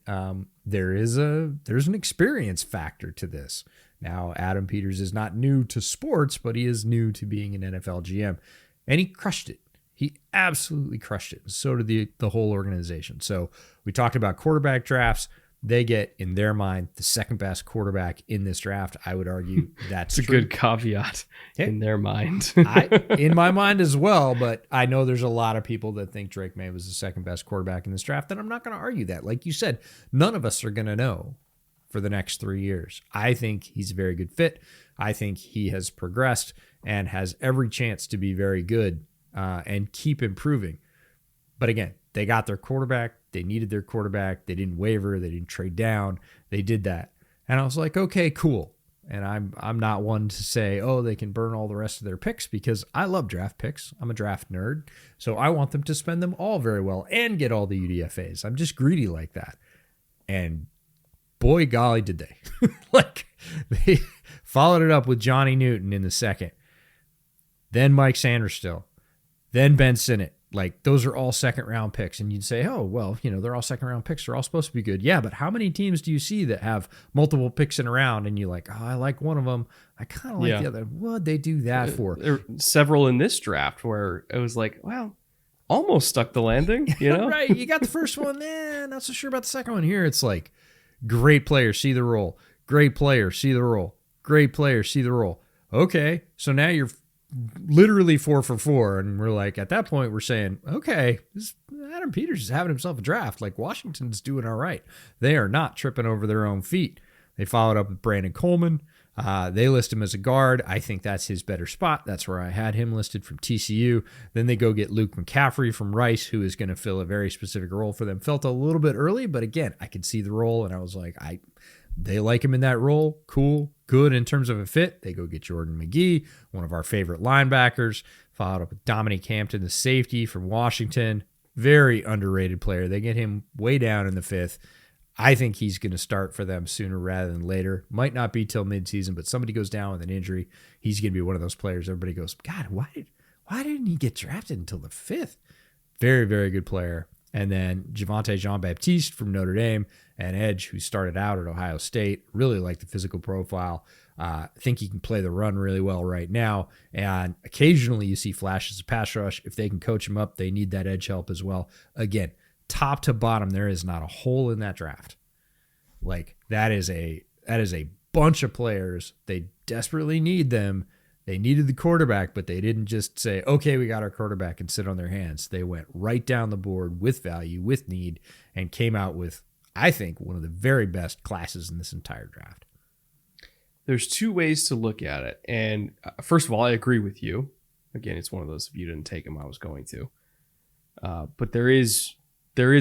There's an experience factor to this. Now, Adam Peters is not new to sports, but he is new to being an NFL GM, and he crushed it. He absolutely crushed it. So did the whole organization. So we talked about quarterback drafts. They get, in their mind, the second best quarterback in this draft. I would argue that's a good caveat in their mind. In my mind as well, but I know there's a lot of people that think Drake May was the second best quarterback in this draft, and I'm not going to argue that. Like you said, none of us are going to know for the next 3 years. I think he's a very good fit. I think he has progressed and has every chance to be very good and keep improving. But again, they got their quarterback. They needed their quarterback. They didn't waver. They didn't trade down. They did that. And I was like, okay, cool. And I'm not one to say, oh, they can burn all the rest of their picks, because I love draft picks. I'm a draft nerd. So I want them to spend them all very well and get all the UDFAs. I'm just greedy like that. And boy, golly, did they. Like, they followed it up with Johnny Newton in the second. Then Mike Sanderstill. Then Ben Sinnott. Like, those are all second-round picks. And you'd say, oh, well, they're all second-round picks. They're all supposed to be good. Yeah, but how many teams do you see that have multiple picks in a round and you're like, oh, I like one of them. I kind of like the other. What'd they do that for? There are several in this draft where it was like, well, almost stuck the landing, Right. You got the first one. Not so sure about the second one. Here it's like, great player, see the role. Great player, see the role. Great player, see the role. Okay, so now you're literally 4 for 4, and we're like, at that point, we're saying, okay, Adam Peters is having himself a draft. Like, Washington's doing all right. They are not tripping over their own feet. They followed up with Brandon Coleman. They list him as a guard. I think that's his better spot. That's where I had him listed from TCU. Then they go get Luke McCaffrey from Rice, who is going to fill a very specific role for them. Felt a little bit early, but again, I could see the role, and I was like, they like him in that role. Cool, good in terms of a fit. They go get Jordan McGee, one of our favorite linebackers. Followed up with Dominique Hampton, the safety from Washington. Very underrated player. They get him way down in the 5th. I think he's going to start for them sooner rather than later. Might not be till midseason, but somebody goes down with an injury. He's going to be one of those players. Everybody goes, God, why didn't he get drafted until the 5th? Very, very good player. And then Javonte Jean-Baptiste from Notre Dame, an edge who started out at Ohio State. Really like the physical profile. I think he can play the run really well right now. And occasionally you see flashes of pass rush. If they can coach him up, they need that edge help as well. Again, top to bottom, there is not a hole in that draft. Like, that is a bunch of players. They desperately need them. They needed the quarterback, but they didn't just say, okay, we got our quarterback and sit on their hands. They went right down the board with value, with need, and came out with, I think, one of the very best classes in this entire draft. There's two ways to look at it. And first of all, I agree with you. Again, it's one of those, if you didn't take him, I was going to. But there is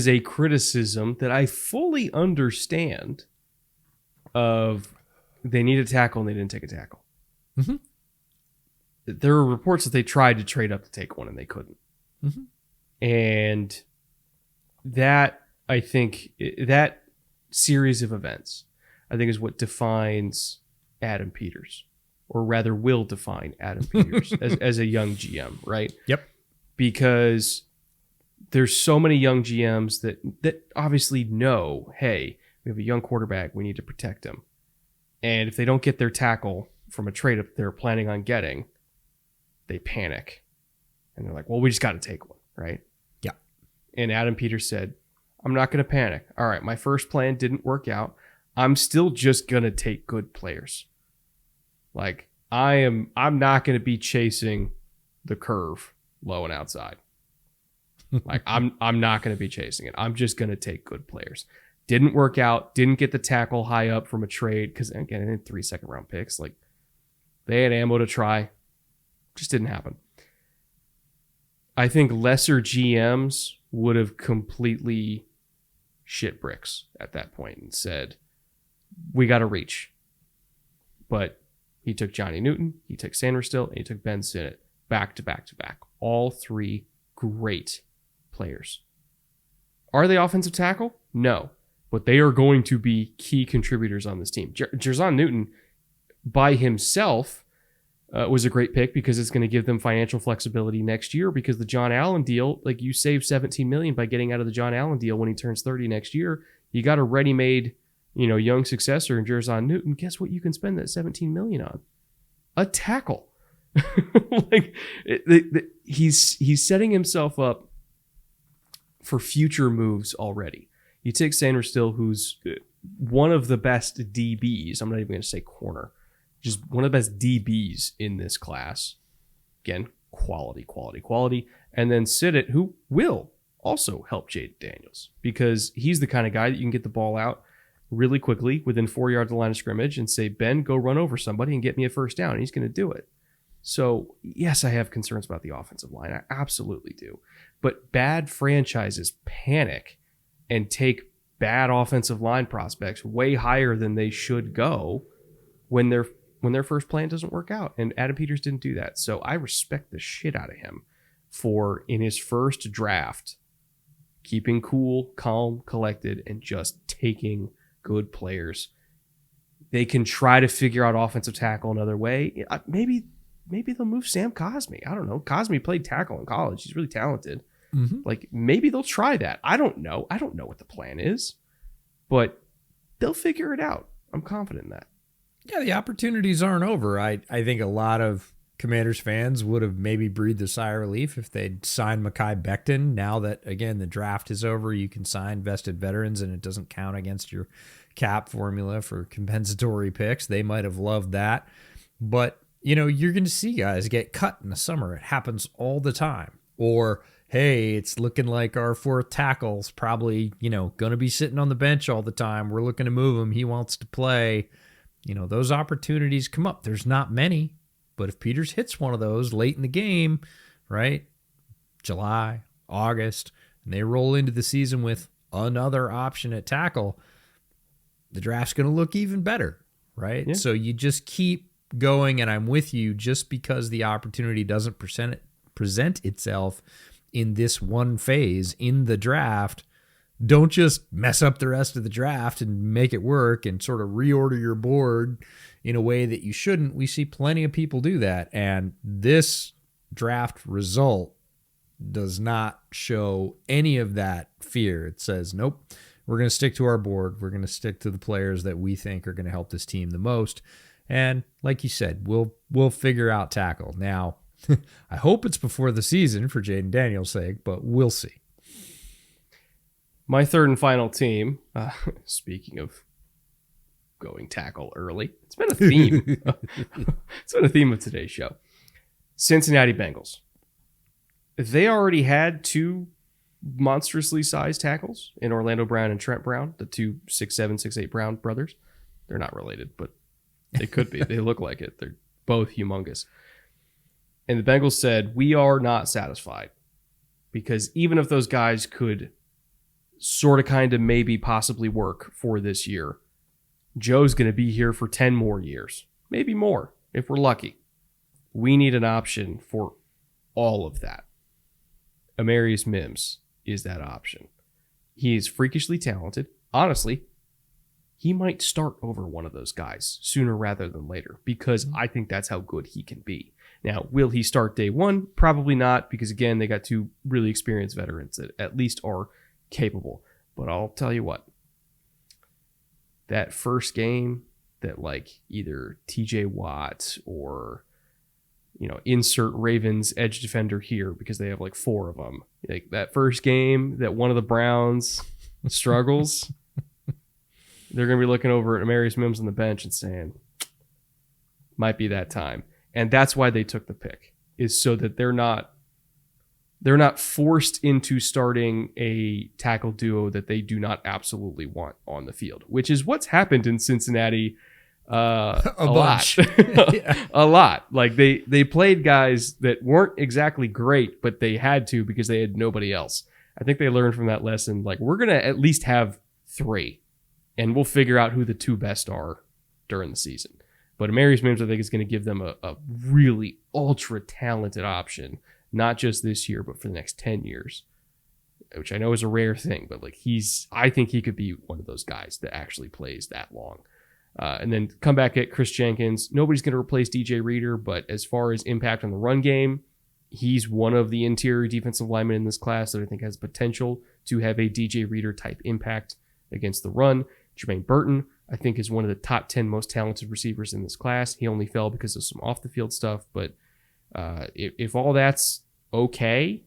a criticism that I fully understand of they need a tackle and they didn't take a tackle. Mm-hmm. There were reports that they tried to trade up to take one and they couldn't. Mm-hmm. And that, I think, that series of events, I think, is what defines Adam Peters, or rather will define Adam Peters as a young GM, right? Yep. Because there's so many young GMs that obviously know, hey, we have a young quarterback, we need to protect him. And if they don't get their tackle from a trade up they're planning on getting, they panic. And they're like, well, we just got to take one, right? Yeah. And Adam Peters said, I'm not going to panic. All right, my first plan didn't work out. I'm still just going to take good players. Like, I'm not going to be chasing the curve low and outside. Like, I'm not going to be chasing it. I'm just going to take good players. Didn't work out. Didn't get the tackle high up from a trade because, again, I had 3 second-round picks. Like, they had ammo to try. Just didn't happen. I think lesser GMs would have completely shit bricks at that point and said, we got to reach. But he took Johnny Newton, he took Sanderstill, and he took Ben Sinnott back to back to back. All 3 great players. Are they offensive tackle? No. But they are going to be key contributors on this team. Jerzon Newton by himself was a great pick because it's going to give them financial flexibility next year, because the John Allen deal, like, you save $17 million by getting out of the John Allen deal when he turns 30 next year. You got a ready-made, young successor in Jerzon Newton. Guess what you can spend that $17 million on? A tackle. Like, he's setting himself up for future moves already. You take Sanderstill, who's one of the best DBs. I'm not even going to say corner. Just one of the best DBs in this class. Again, quality. And then Sinnott, who will also help Jade Daniels, because he's the kind of guy that you can get the ball out really quickly within 4 yards of the line of scrimmage and say, Ben, go run over somebody and get me a first down. And he's going to do it. So, yes, I have concerns about the offensive line. I absolutely do. But bad franchises panic and take bad offensive line prospects way higher than they should go when their first plan doesn't work out. And Adam Peters didn't do that. So I respect the shit out of him for, in his first draft, keeping cool, calm, collected, and just taking good players. They can try to figure out offensive tackle another way. Maybe they'll move Sam Cosmi. I don't know. Cosmi played tackle in college. He's really talented. Mm-hmm. Like, maybe they'll try that. I don't know. I don't know what the plan is, but they'll figure it out. I'm confident in that. Yeah, the opportunities aren't over. I think a lot of Commanders fans would have maybe breathed a sigh of relief if they'd signed Mekhi Becton. Now that, again, the draft is over, you can sign vested veterans and it doesn't count against your cap formula for compensatory picks. They might have loved that. But, you're going to see guys get cut in the summer. It happens all the time. Or, hey, it's looking like our fourth tackle's probably, going to be sitting on the bench all the time. We're looking to move him. He wants to play. Those opportunities come up. There's not many, but if Peters hits one of those late in the game, right, July, August, and they roll into the season with another option at tackle, the draft's going to look even better, right? Yeah. So you just keep going, and I'm with you. Just because the opportunity doesn't present itself in this one phase in the draft, don't just mess up the rest of the draft and make it work and sort of reorder your board in a way that you shouldn't. We see plenty of people do that. And this draft result does not show any of that fear. It says, nope, we're going to stick to our board. We're going to stick to the players that we think are going to help this team the most. And like you said, we'll figure out tackle. Now, I hope it's before the season for Jaden Daniels' sake, but we'll see. My third and final team, speaking of going tackle early, it's been a theme. It's been a theme of today's show. Cincinnati Bengals. They already had two monstrously sized tackles in Orlando Brown and Trent Brown, the two 6'7", 6'8" Brown brothers. They're not related, but they could be. They look like it. They're both humongous. And the Bengals said, we are not satisfied, because even if those guys could sort of kind of maybe possibly work for this year, Joe's going to be here for 10 more years, maybe more if we're lucky. We need an option for all of that. Amarius Mims is that option. He is freakishly talented. Honestly, he might start over one of those guys sooner rather than later, because I think that's how good he can be. Now, will he start day one? Probably not, because again, they got two really experienced veterans that at least are capable. But I'll tell you what, that first game that like either TJ Watt or, insert Ravens edge defender here, because they have like four of them. Like that first game that one of the Browns struggles, they're going to be looking over at Amarius Mims on the bench and saying, might be that time. And that's why they took the pick, is so that they're not forced into starting a tackle duo that they do not absolutely want on the field, which is what's happened in Cincinnati a lot. A lot. Like they played guys that weren't exactly great, but they had to because they had nobody else. I think they learned from that lesson. Like, we're going to at least have three, and we'll figure out who the two best are during the season. But Amarius Mims, I think, is going to give them a really ultra-talented option, not just this year, but for the next 10 years, which I know is a rare thing. But like I think he could be one of those guys that actually plays that long. And then come back at Chris Jenkins. Nobody's going to replace DJ Reader, but as far as impact on the run game, he's one of the interior defensive linemen in this class that I think has potential to have a DJ Reader type impact against the run. Jermaine Burton, I think, is one of the top 10 most talented receivers in this class. He only fell because of some off the field stuff, but if all that's okay,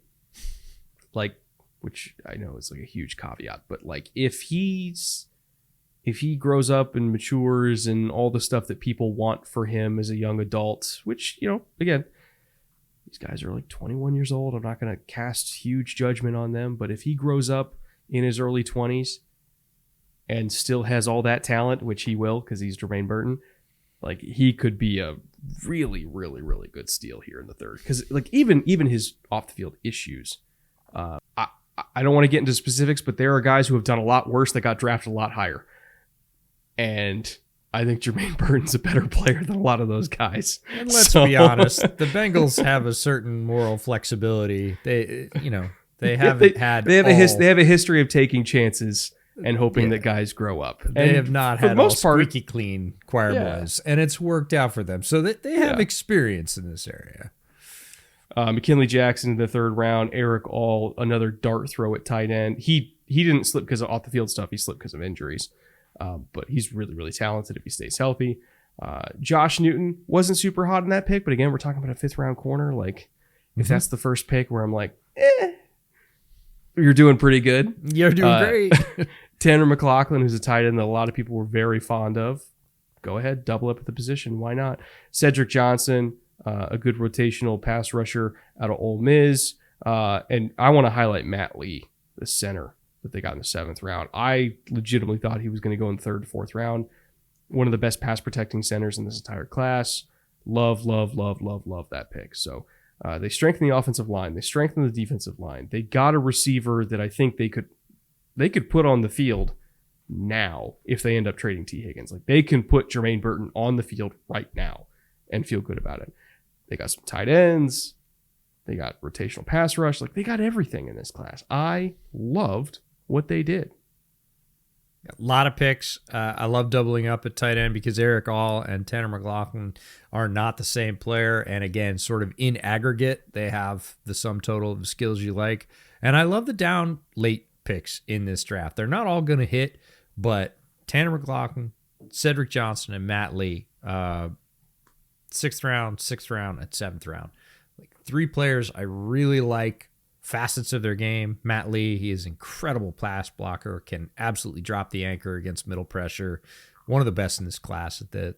like, which I know is like a huge caveat, but like if he grows up and matures and all the stuff that people want for him as a young adult, which, again, these guys are like 21 years old. I'm not going to cast huge judgment on them, but if he grows up in his early 20s and still has all that talent, which he will because he's Jermaine Burton, like, he could be a really, really, really good steal here in the third. Because like even his off the field issues I don't want to get into specifics, but there are guys who have done a lot worse that got drafted a lot higher. And I think Jermaine Burton's a better player than a lot of those guys. And let's be honest, the Bengals have a certain moral flexibility. They haven't had. They have a history of taking chances and hoping that guys grow up. They have not had most part squeaky clean choir boys, and it's worked out for them. So they have experience in this area. McKinley Jackson in the third round. Eric All, another dart throw at tight end. He didn't slip because of off the field stuff. He slipped because of injuries. But he's really, really talented if he stays healthy. Josh Newton wasn't super hot in that pick, but again, we're talking about a 5th round corner. Like, if that's the first pick where I'm like, you're doing pretty good. You're doing great. Tanner McLaughlin, who's a tight end that a lot of people were very fond of. Go ahead, double up at the position. Why not? Cedric Johnson, a good rotational pass rusher out of Ole Miss. And I want to highlight Matt Lee, the center that they got in the 7th round. I legitimately thought he was going to go in the 3rd, 4th round. One of the best pass protecting centers in this entire class. Love that pick. So they strengthened the offensive line. They strengthened the defensive line. They got a receiver that I think they could put on the field now if they end up trading T. Higgins. Like, they can put Jermaine Burton on the field right now and feel good about it. They got some tight ends. They got rotational pass rush. Like, they got everything in this class. I loved what they did. A lot of picks. I love doubling up at tight end because Eric All and Tanner McLaughlin are not the same player. And again, sort of in aggregate, they have the sum total of the skills you like. And I love the down late picks in this draft. They're not all going to hit, but Tanner McLaughlin, Cedric Johnson, and Matt Lee, 6th round, and 7th round. Like, 3 players I really like. Facets of their game. Matt Lee, he is an incredible pass blocker, can absolutely drop the anchor against middle pressure. One of the best in this class at that.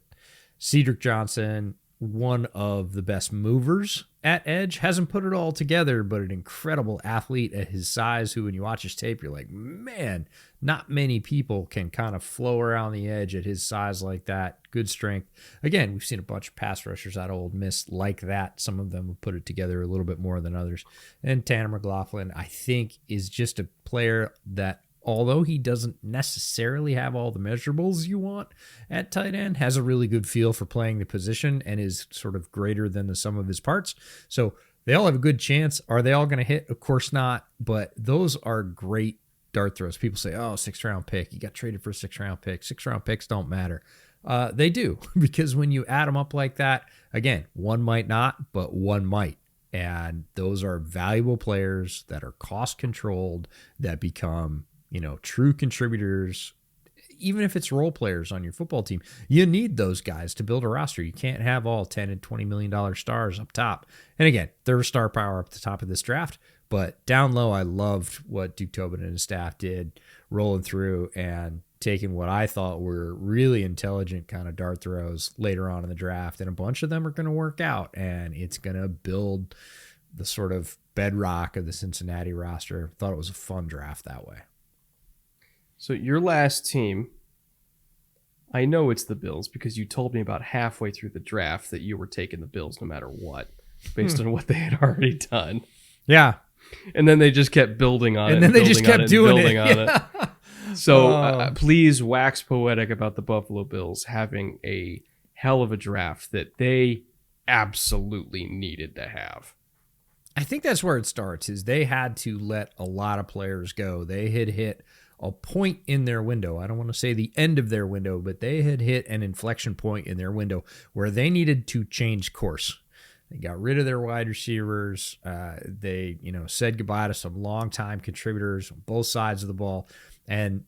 Cedric Johnson, one of the best movers at edge. Hasn't put it all together, but an incredible athlete at his size who, when you watch his tape, you're like, man, not many people can kind of flow around the edge at his size like that. Good strength. Again, we've seen a bunch of pass rushers out of Ole Miss like that. Some of them have put it together a little bit more than others. And Tanner McLaughlin, I think, is just a player that, although he doesn't necessarily have all the measurables you want at tight end, has a really good feel for playing the position and is sort of greater than the sum of his parts. So they all have a good chance. Are they all going to hit? Of course not. But those are great dart throws. People say, oh, 6th round pick. You got traded for a 6th round pick. 6th round picks don't matter. They do, because when you add them up like that, again, one might not, but one might. And those are valuable players that are cost controlled, that become, true contributors. Even if it's role players on your football team, you need those guys to build a roster. You can't have all $10 and $20 million stars up top. And again, they're a star power up the top of this draft. But down low, I loved what Duke Tobin and his staff did, rolling through and taking what I thought were really intelligent kind of dart throws later on in the draft. And a bunch of them are going to work out, and it's going to build the sort of bedrock of the Cincinnati roster. Thought it was a fun draft that way. So your last team, I know it's the Bills because you told me about halfway through the draft that you were taking the Bills no matter what, based on what they had already done. Yeah. And then they just kept building on it. And then they just kept doing it. So please wax poetic about the Buffalo Bills having a hell of a draft that they absolutely needed to have. I think that's where it starts, is they had to let a lot of players go. They had hit a point in their window. I don't want to say the end of their window, but they had hit an inflection point in their window where they needed to change course. They got rid of their wide receivers. They, said goodbye to some longtime contributors on both sides of the ball. And,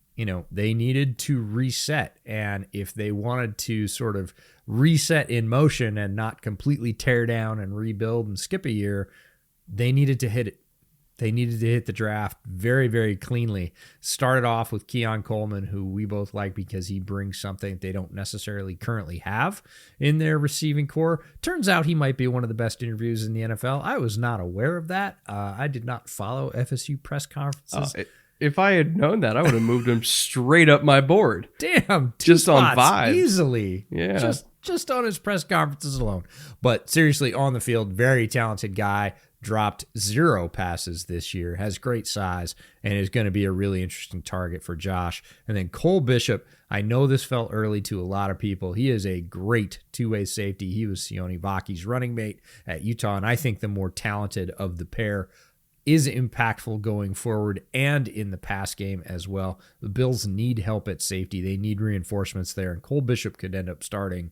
they needed to reset. And if they wanted to sort of reset in motion and not completely tear down and rebuild and skip a year, they needed to hit it. They needed to hit the draft very, very cleanly. Started off with Keon Coleman, who we both like because he brings something they don't necessarily currently have in their receiving core. Turns out he might be one of the best interviews in the NFL. I was not aware of that. I did not follow FSU press conferences. If I had known that, I would have moved him straight up my board. Damn, just on vibes. Easily. Yeah. Just just on his press conferences alone. But seriously, on the field, very talented guy. Dropped 0 passes this year, has great size, and is going to be a really interesting target for Josh. And then Cole Bishop, I know this felt early to a lot of people. He is a great two-way safety. He was Sione Vaki's running mate at Utah, and I think the more talented of the pair, is impactful going forward and in the pass game as well. The Bills need help at safety. They need reinforcements there, and Cole Bishop could end up starting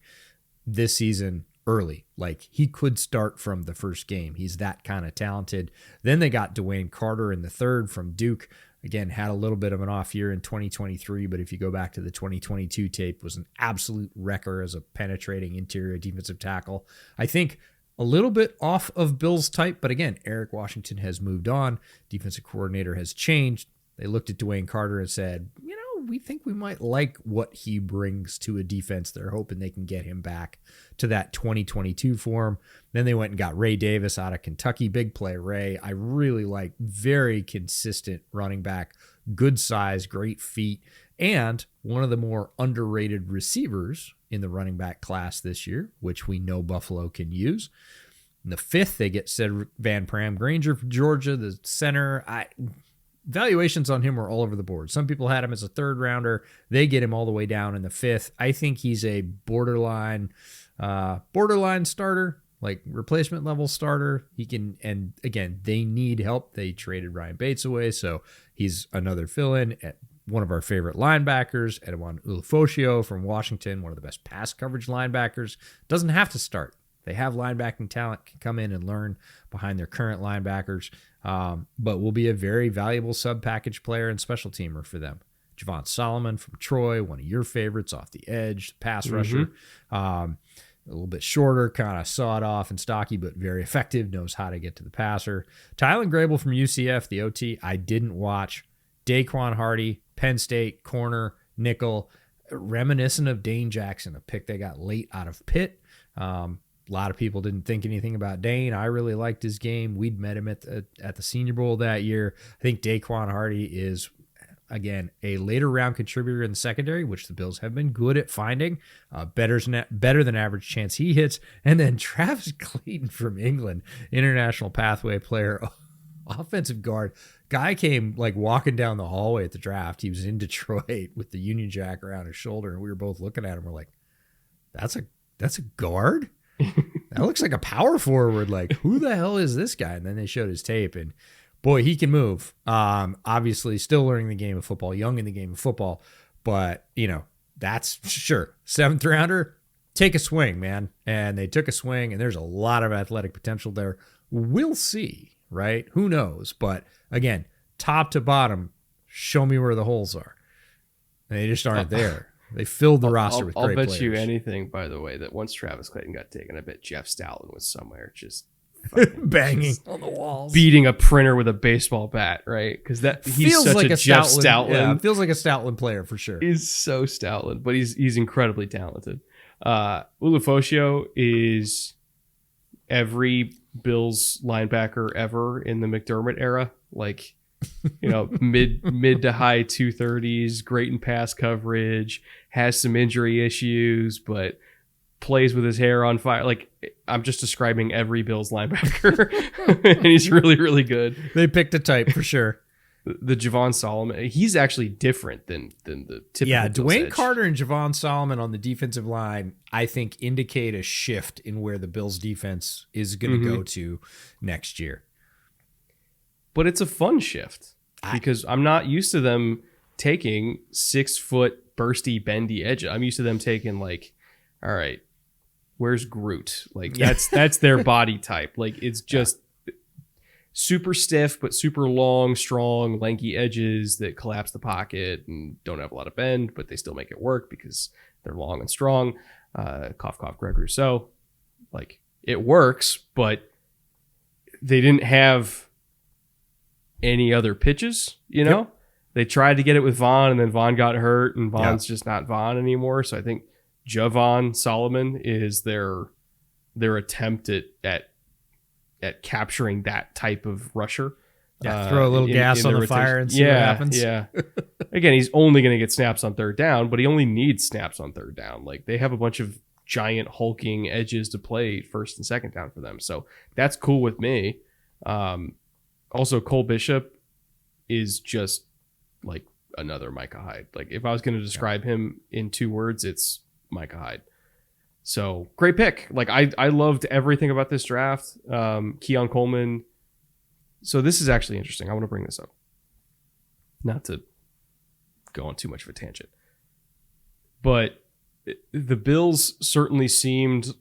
this season early. Like, he could start from the first game. He's that kind of talented. Then they got Dwayne Carter in the third from Duke. Again, had a little bit of an off year in 2023, but if you go back to the 2022 tape, was an absolute wrecker as a penetrating interior defensive tackle. I think a little bit off of Bill's type, but again, Eric Washington has moved on. Defensive coordinator has changed. They looked at Dwayne Carter and said, we think we might like what he brings to a defense. They're hoping they can get him back to that 2022 form. Then they went and got Ray Davis out of Kentucky. Big play Ray. I really like, very consistent running back, good size, great feet, and one of the more underrated receivers in the running back class this year, which we know Buffalo can use. In the fifth, they get Cedric Van Pram Granger from Georgia, the center. Valuations on him were all over the board. Some people had him as a third rounder. They get him all the way down in the fifth. I think he's a borderline starter, like replacement level starter. He can, and again, they need help. They traded Ryan Bates away, so he's another fill-in at one of our favorite linebackers, Edwin Ulufosio from Washington, one of the best pass coverage linebackers. Doesn't have to start. They have linebacking talent, can come in and learn behind their current linebackers, but will be a very valuable sub-package player and special teamer for them. Javon Solomon from Troy, one of your favorites off the edge, pass rusher. A little bit shorter, kind of sawed off and stocky, but very effective, knows how to get to the passer. Tylen Grable from UCF, the OT, I didn't watch. Daquan Hardy, Penn State, corner, nickel, reminiscent of Dane Jackson, a pick they got late out of Pitt. A lot of people didn't think anything about Dane. I really liked his game. We'd met him at the Senior Bowl that year. I think Daquan Hardy is, again, a later round contributor in the secondary, which the Bills have been good at finding. Better than average chance he hits. And then Travis Clayton from England, international pathway player, offensive guard. Guy came like walking down the hallway at the draft. He was in Detroit with the Union Jack around his shoulder, and we were both looking at him. We're like, that's a guard? That looks like a power forward. Like, who the hell is this guy? And then they showed his tape, and boy, he can move. Obviously, still learning the game of football, young in the game of football, but that's sure 7th rounder. Take a swing, man. And they took a swing, and there's a lot of athletic potential there. We'll see, right? Who knows? But again, top to bottom, show me where the holes are. And they just aren't there. They filled the roster with great players. I'll bet you anything, by the way, that once Travis Clayton got taken, I bet Jeff Stoutland was somewhere just banging on the walls, beating a printer with a baseball bat, right? Because he's feels such like a Jeff Stoutland. Yeah, feels like a Stoutland player for sure. He's so Stoutland, but he's incredibly talented. Ulufosio is every Bills linebacker ever in the McDermott era, like mid to high 230s, great in pass coverage, has some injury issues, but plays with his hair on fire. Like, I'm just describing every Bills linebacker, and he's really, really good. They picked a type for sure. The Javon Solomon, he's actually different than the typical. Yeah, Bills Dwayne edge. Carter and Javon Solomon on the defensive line, I think, indicate a shift in where the Bills defense is going to go to next year. But it's a fun shift because I'm not used to them taking 6-foot bursty bendy edge. I'm used to them taking like, all right, where's Groot? Like that's their body type. Like, it's just super stiff, but super long, strong, lanky edges that collapse the pocket and don't have a lot of bend, but they still make it work because they're long and strong. Cough, cough, Greg Rousseau. Like, it works, but they didn't have any other pitches, Yep. They tried to get it with Vaughn, and then Vaughn got hurt, and Vaughn's just not Vaughn anymore. So I think Javon Solomon is their attempt at capturing that type of rusher. Yeah, throw a little gas on the fire and see what happens. Yeah. Again, he's only going to get snaps on third down, but he only needs snaps on third down. Like, they have a bunch of giant hulking edges to play first and second down for them. So that's cool with me. Also, Cole Bishop is just like another Micah Hyde. Like if I was going to describe him in 2 words, it's Micah Hyde. So great pick. Like I loved everything about this draft. Keon Coleman. So this is actually interesting. I want to bring this up. Not to go on too much of a tangent, but the Bills certainly seemed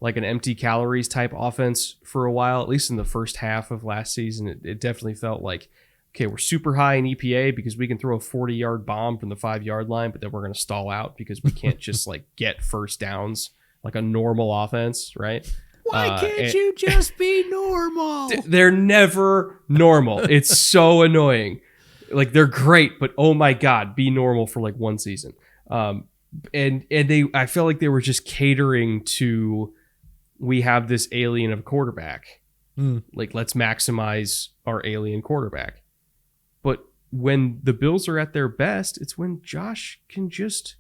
like an empty calories type offense for a while, at least in the first half of last season. It definitely felt like, okay, we're super high in EPA because we can throw a 40-yard bomb from the 5-yard line, but then we're going to stall out because we can't just like get first downs like a normal offense, right? Why can't you just be normal? They're never normal. It's so annoying. Like they're great, but oh my God, be normal for like one season. And I felt like they were just catering to, we have this alien of a quarterback. Like let's maximize our alien quarterback. But when the Bills are at their best, it's when Josh can just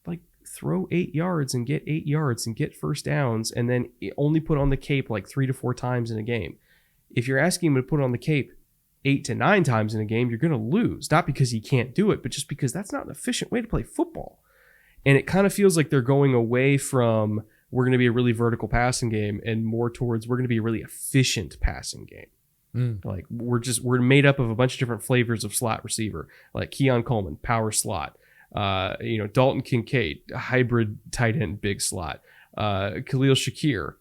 like throw 8 yards and get 8 yards and get first downs and then only put on the cape like 3 to 4 times in a game. If you're asking him to put on the cape 8 to 9 times in a game, you're going to lose. Not because he can't do it, but just because that's not an efficient way to play football. And it kind of feels like they're going away from, we're going to be a really vertical passing game, and more towards, we're going to be a really efficient passing game. Like we're made up of a bunch of different flavors of slot receiver, like Keon Coleman, power slot, Dalton Kincaid, hybrid tight end, big slot, Khalil Shakir,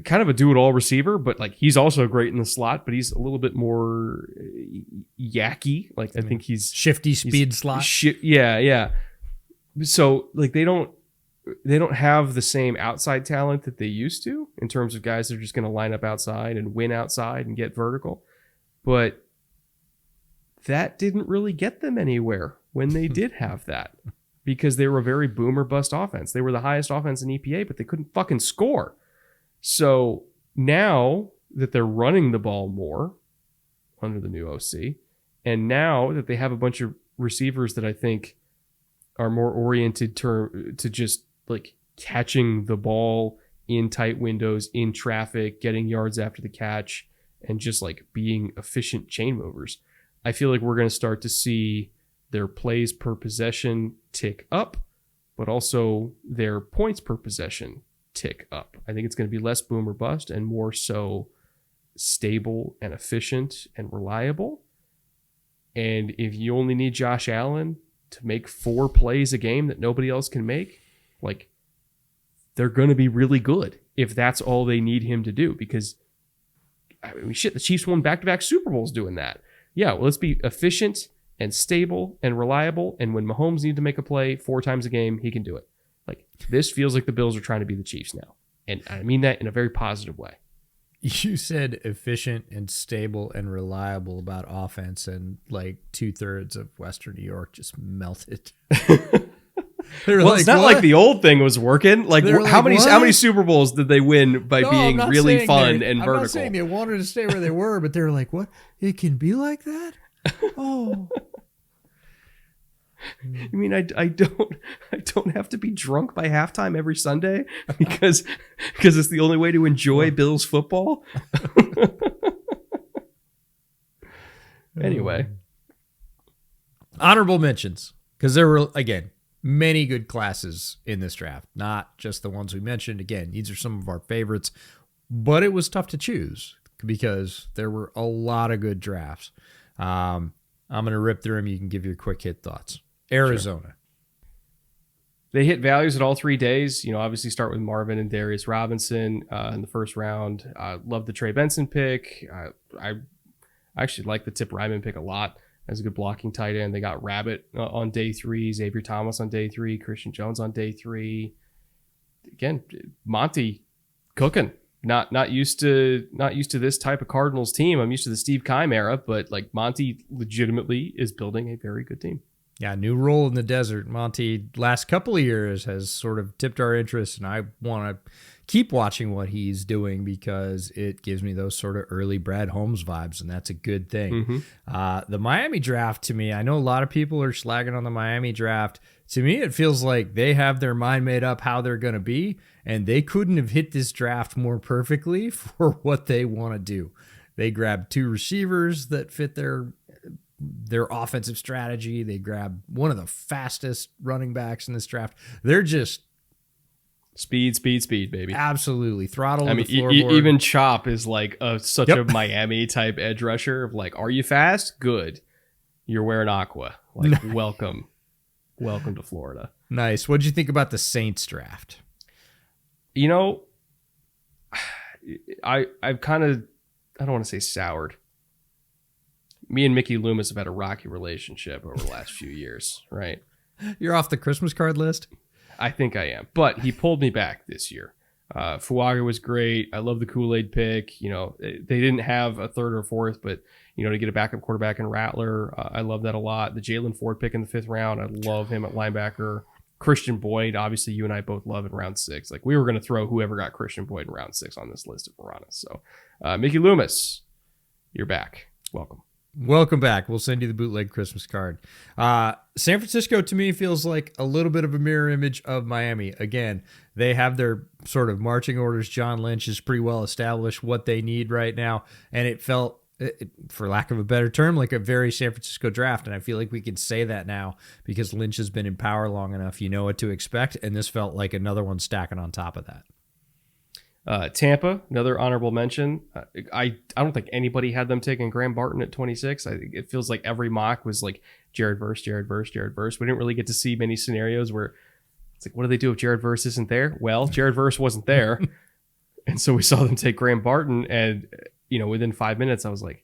kind of a do-it-all receiver, but like he's also great in the slot, but he's a little bit more yacky. Like I think he's shifty speed slot. Yeah. So like they don't have the same outside talent that they used to in terms of guys that are just going to line up outside and win outside and get vertical. But that didn't really get them anywhere when they did have that, because they were a very boom or bust offense. They were the highest offense in EPA, but they couldn't fucking score. So now that they're running the ball more under the new OC, and now that they have a bunch of receivers that I think are more oriented to just like catching the ball in tight windows, in traffic, getting yards after the catch, and just like being efficient chain movers, I feel like we're going to start to see their plays per possession tick up, but also their points per possession tick up. I think it's going to be less boom or bust and more so stable and efficient and reliable. And if you only need Josh Allen to make 4 plays a game that nobody else can make, like they're going to be really good if that's all they need him to do. Because I mean, shit, the Chiefs won back-to-back Super Bowls doing that. Yeah, well, let's be efficient and stable and reliable. And when Mahomes needs to make a play 4 times a game, he can do it. Like this feels like the Bills are trying to be the Chiefs now. And I mean that in a very positive way. You said efficient and stable and reliable about offense, and like 2/3 of Western New York just melted. Well, like, it's not like the old thing was working. Like how many Super Bowls did they win by being really fun and vertical? I'm not saying they wanted to stay where they were, but they were like, "What? It can be like that?" Oh. You mean I don't have to be drunk by halftime every Sunday because it's the only way to enjoy Bills football? Anyway, honorable mentions, because there were, again, many good classes in this draft, not just the ones we mentioned. Again, these are some of our favorites, but it was tough to choose because there were a lot of good drafts. I'm going to rip through them. You can give your quick hit thoughts. Arizona. Sure. They hit values at all 3 days. Obviously start with Marvin and Darius Robinson in the first round. Love the Trey Benson pick. I actually like the Tip Ryman pick a lot as a good blocking tight end. They got Rabbit on day 3, Xavier Thomas on day 3, Christian Jones on day 3. Again, Monty cooking. Not used to this type of Cardinals team. I'm used to the Steve Keim era, but like Monty legitimately is building a very good team. Yeah, new role in the desert. Monty, last couple of years, has sort of tipped our interest, and I want to keep watching what he's doing because it gives me those sort of early Brad Holmes vibes, and that's a good thing. Mm-hmm. The Miami draft, to me, I know a lot of people are slagging on the Miami draft. To me, it feels like they have their mind made up how they're going to be, and they couldn't have hit this draft more perfectly for what they want to do. They grabbed 2 receivers that fit their offensive strategy. They grabbed one of the fastest running backs in this draft. They're just speed, baby. Absolutely throttle. I mean, the even Chop is like such a Miami type edge rusher of like, are you fast? Good. You're wearing aqua. Like, welcome to Florida. Nice. What'd you think about the Saints draft? You know, I've kind of, I don't want to say soured. Me and Mickey Loomis have had a rocky relationship over the last few years, right? You're off the Christmas card list? I think I am. But he pulled me back this year. Fuaga was great. I love the Kool-Aid pick. You know, they didn't have a third or fourth, but, you know, to get a backup quarterback in Rattler, I love that a lot. The Jalen Ford pick in the 5th round, I love him at linebacker. Christian Boyd, obviously you and I both love in round 6. Like, we were going to throw whoever got Christian Boyd in round 6 on this list if we're honest. So, Mickey Loomis, you're back. Welcome. Welcome back. We'll send you the bootleg Christmas card. San Francisco, to me, feels like a little bit of a mirror image of Miami. Again, they have their sort of marching orders. John Lynch is pretty well established what they need right now. And it felt, for lack of a better term, like a very San Francisco draft. And I feel like we can say that now because Lynch has been in power long enough. You know what to expect. And this felt like another one stacking on top of that. Tampa, another honorable mention. I don't think anybody had them taking Graham Barton at 26. I think it feels like every mock was like Jared Verse. We didn't really get to see many scenarios where it's like, what do they do if Jared Verse isn't there? Well, Jared Verse wasn't there. And so we saw them take Graham Barton. And, you know, within 5 minutes, I was like,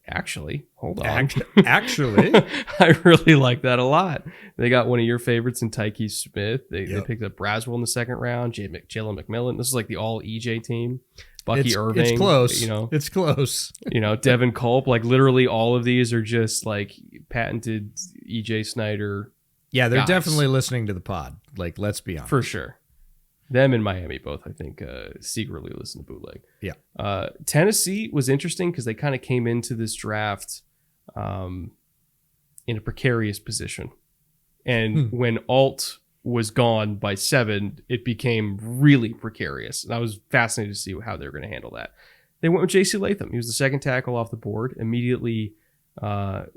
actually, hold on. Actually, I really like that a lot. They got one of your favorites in Tyke Smith. They picked up Braswell in the 2nd round. Jalen McMillan. This is like the all EJ team. Bucky Irving. It's close. You know, it's close. You know, Devin Culp. Like literally, all of these are just like patented EJ Snyder. Yeah, they're guys. Definitely listening to the pod. Like, let's be honest. For sure. Them in Miami both, I think, secretly listen to Bootleg. Yeah. Tennessee was interesting because they kind of came into this draft in a precarious position. And when Alt was gone by 7, it became really precarious. And I was fascinated to see how they were going to handle that. They went with J.C. Latham. He was the 2nd tackle off the board. Immediately, got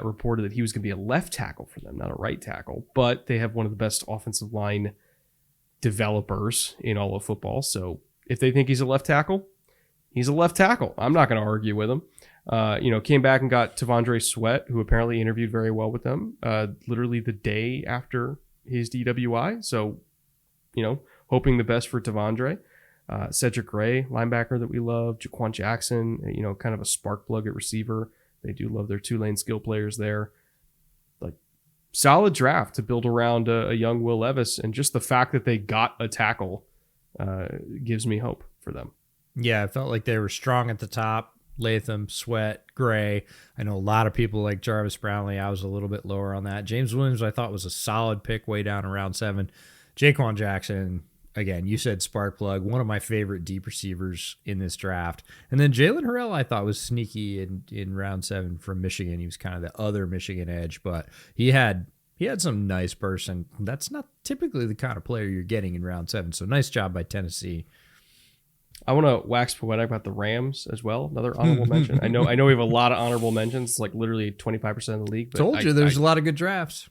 reported that he was going to be a left tackle for them, not a right tackle. But they have one of the best offensive line developers in all of football. So if they think he's a left tackle, he's a left tackle. I'm not going to argue with him. Came back and got Tavondre Sweat, who apparently interviewed very well with them, literally the day after his DWI. So, hoping the best for Tavondre. Cedric Gray, linebacker that we love. Jaquan Jackson, kind of a spark plug at receiver. They do love their 2-lane skill players there. Solid draft to build around a young Will Levis, and just the fact that they got a tackle gives me hope for them. Yeah, I felt like they were strong at the top. Latham, Sweat, Gray. I know a lot of people like Jarvis Brownlee. I was a little bit lower on that. James Williams, I thought was a solid pick way down in round 7. Jaquan Jackson, again, you said spark plug, one of my favorite deep receivers in this draft. And then Jalen Harrell, I thought was sneaky in round 7 from Michigan. He was kind of the other Michigan edge, but he had some nice bursts, and that's not typically the kind of player you're getting in round 7. So nice job by Tennessee. I want to wax poetic about the Rams as well. Another honorable mention. I know we have a lot of honorable mentions. It's like literally 25% of the league. But Told you there's a lot of good drafts.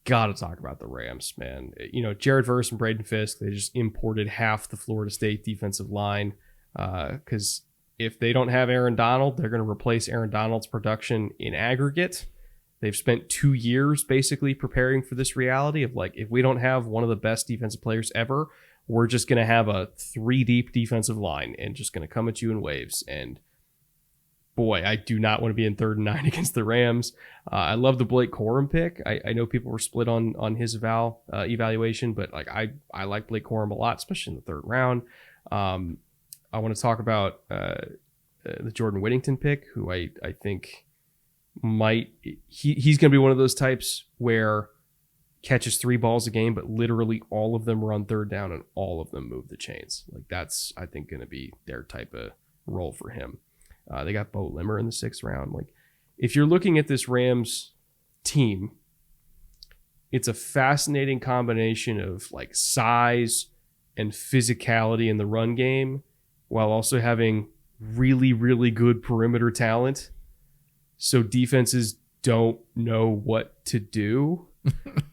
Got to talk about the Rams, man. Jared Verse and Braden Fisk, they just imported half the Florida State defensive line because if they don't have Aaron Donald, they're going to replace Aaron Donald's production in aggregate. They've spent 2 years basically preparing for this reality of like, if we don't have one of the best defensive players ever, we're just going to have a 3-deep defensive line and just going to come at you in waves. And boy, I do not want to be in 3rd and 9 against the Rams. I love the Blake Corum pick. I know people were split on his evaluation, but like I like Blake Corum a lot, especially in the 3rd round. I want to talk about the Jordan Whittington pick, who I think he's going to be one of those types where catches 3 balls a game, but literally all of them are on 3rd down and all of them move the chains. Like that's, I think, going to be their type of role for him. They got Bo Limmer in the 6th round. Like, if you're looking at this Rams team, It's a fascinating combination of like size and physicality in the run game while also having really, really good perimeter talent. So defenses don't know what to do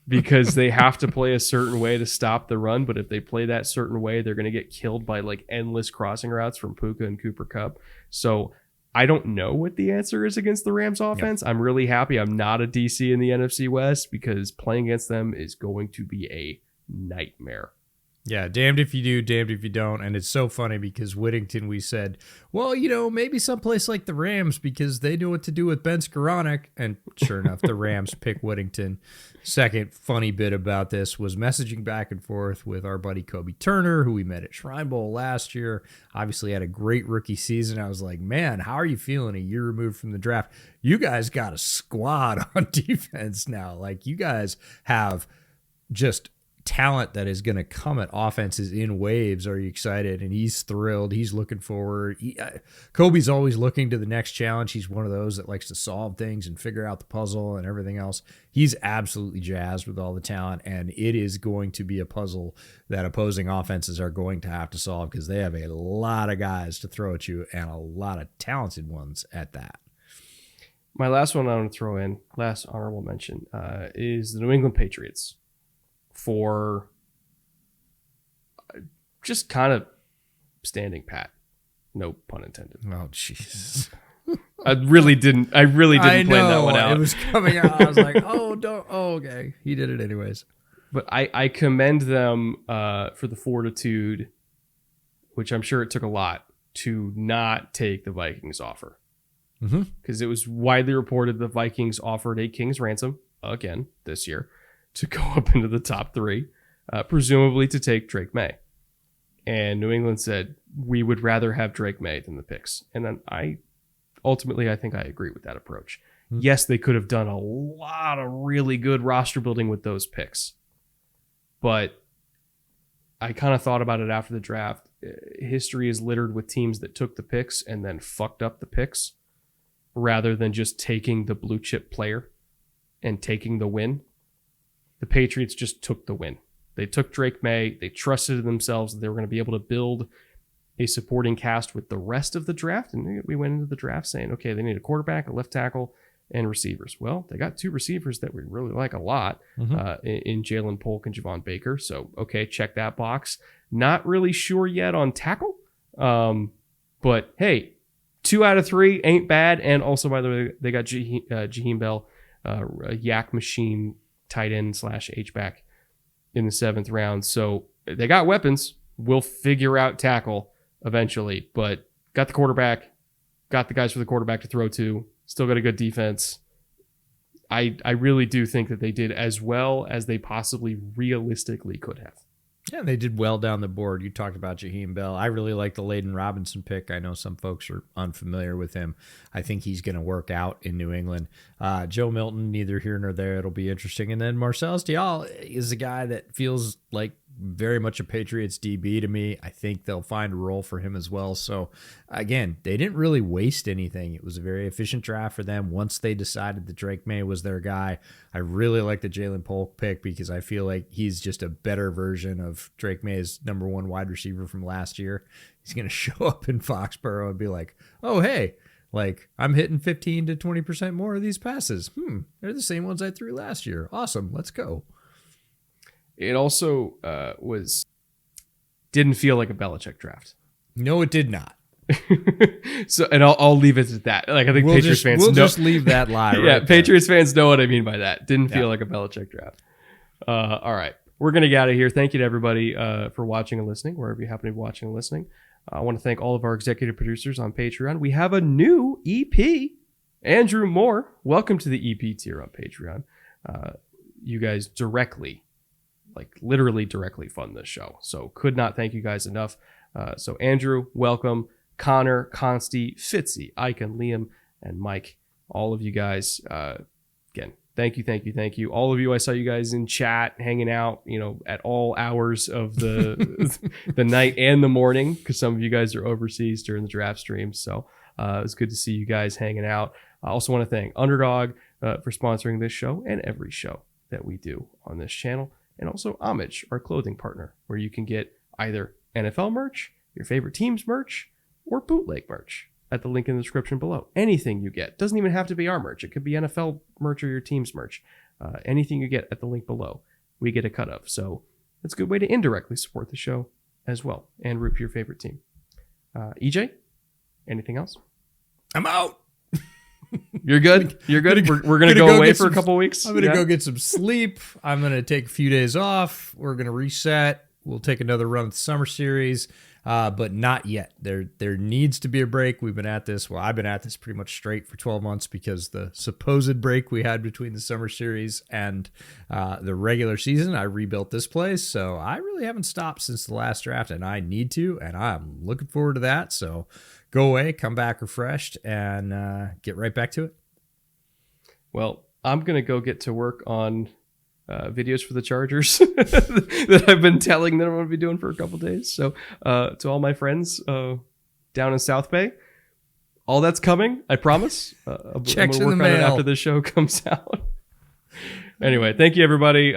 because they have to play a certain way to stop the run. But if they play that certain way, they're going to get killed by like endless crossing routes from Puka and Cooper Kupp. So I don't know what the answer is against the Rams offense. Yep. I'm really happy I'm not a DC in the NFC West because playing against them is going to be a nightmare. Yeah, damned if you do, damned if you don't. And it's so funny because Whittington, we said, well, maybe someplace like the Rams because they knew what to do with Ben Skoranek. And sure enough, the Rams pick Whittington. Second funny bit about this was messaging back and forth with our buddy Kobe Turner, who we met at Shrine Bowl last year. Obviously had a great rookie season. I was like, man, how are you feeling a year removed from the draft? You guys got a squad on defense now. Like, you guys have just talent that is going to come at offenses in waves. Are you excited? And he's thrilled. He's looking forward. Kobe's always looking to the next challenge. He's one of those that likes to solve things and figure out the puzzle and everything else. He's absolutely jazzed with all the talent, and it is going to be a puzzle that opposing offenses are going to have to solve because they have a lot of guys to throw at you and a lot of talented ones at that. My last one I want to throw in, last honorable mention, is the New England Patriots. For just kind of standing pat. No pun intended. Oh, Jesus. I really didn't plan that one out. It was coming out. I was like, okay. He did it anyways. But I commend them for the fortitude, which I'm sure it took a lot, to not take the Vikings offer. Because it was widely reported the Vikings offered a king's ransom, again, this year, to go up into the top 3, presumably to take Drake May. And New England said, we would rather have Drake May than the picks. And then I think I agree with that approach. Yes, they could have done a lot of really good roster building with those picks. But I kind of thought about it after the draft. History is littered with teams that took the picks and then fucked up the picks rather than just taking the blue chip player and taking the win. The Patriots just took the win. They took Drake May. They trusted in themselves that they were going to be able to build a supporting cast with the rest of the draft. And we went into the draft saying, okay, they need a quarterback, a left tackle, and receivers. Well, they got 2 receivers that we really like a lot in Jalen Polk and Javon Baker. So, okay, check that box. Not really sure yet on tackle. But, hey, 2 out of 3 ain't bad. And also, by the way, they got Jaheim Bell, a yak machine tight end / H-back in the 7th round. So they got weapons. We'll figure out tackle eventually, but got the quarterback, got the guys for the quarterback to throw to, still got a good defense. I really do think that they did as well as they possibly realistically could have. Yeah, they did well down the board. You talked about Jaheim Bell. I really like the Layden Robinson pick. I know some folks are unfamiliar with him. I think he's going to work out in New England. Joe Milton, neither here nor there. It'll be interesting. And then Marcellus Dial is a guy that feels like very much a Patriots DB to me. I think they'll find a role for him as well. So, again, they didn't really waste anything. It was a very efficient draft for them once they decided that Drake May was their guy. I really like the Jalen Polk pick because I feel like he's just a better version of Drake May's number 1 wide receiver from last year. He's going to show up in Foxborough and be like, oh, hey, like I'm hitting 15 to 20% more of these passes. They're the same ones I threw last year. Awesome. Let's go. It also didn't feel like a Belichick draft. No, it did not. So, and I'll leave it at that. Like I think Patriots fans we'll just leave that lie. Yeah, right Patriots fans know what I mean by that. Didn't feel like a Belichick draft. All right, we're gonna get out of here. Thank you to everybody for watching and listening, wherever you happen to be watching and listening. I want to thank all of our executive producers on Patreon. We have a new EP, Andrew Moore. Welcome to the EP tier on Patreon. You guys literally directly fund this show. So could not thank you guys enough. So Andrew, welcome. Connor, Consty, Fitzy, Icon, Liam, and Mike. All of you guys, again, thank you. All of you, I saw you guys in chat, hanging out, at all hours of the the night and the morning, because some of you guys are overseas during the draft stream. So it was good to see you guys hanging out. I also want to thank Underdog for sponsoring this show and every show that we do on this channel, and also Homage, our clothing partner, where you can get either NFL merch, your favorite team's merch, or bootleg merch at the link in the description below. Anything you get. Doesn't even have to be our merch. It could be NFL merch or your team's merch. Anything you get at the link below, we get a cut of. So it's a good way to indirectly support the show as well and root for your favorite team. EJ, anything else? I'm out. You're good? You're good? We're going to go away for a couple weeks? I'm going to go get some sleep. I'm going to take a few days off. We're going to reset. We'll take another run with the summer series, but not yet. There needs to be a break. We've been at this. Well, I've been at this pretty much straight for 12 months because the supposed break we had between the summer series and the regular season, I rebuilt this place. So I really haven't stopped since the last draft, and I need to, and I'm looking forward to that. So go away, come back refreshed, and get right back to it. Well, I'm going to go get to work on videos for the Chargers that I've been telling them I'm going to be doing for a couple days. So to all my friends down in South Bay, all that's coming, I promise. Checks I'm going to work in the on it mail after the show comes out. Anyway, thank you, everybody.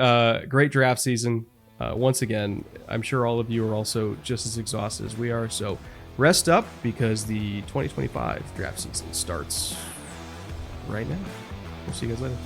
Great draft season. Once again, I'm sure all of you are also just as exhausted as we are. So rest up because the 2025 draft season starts right now. We'll see you guys later.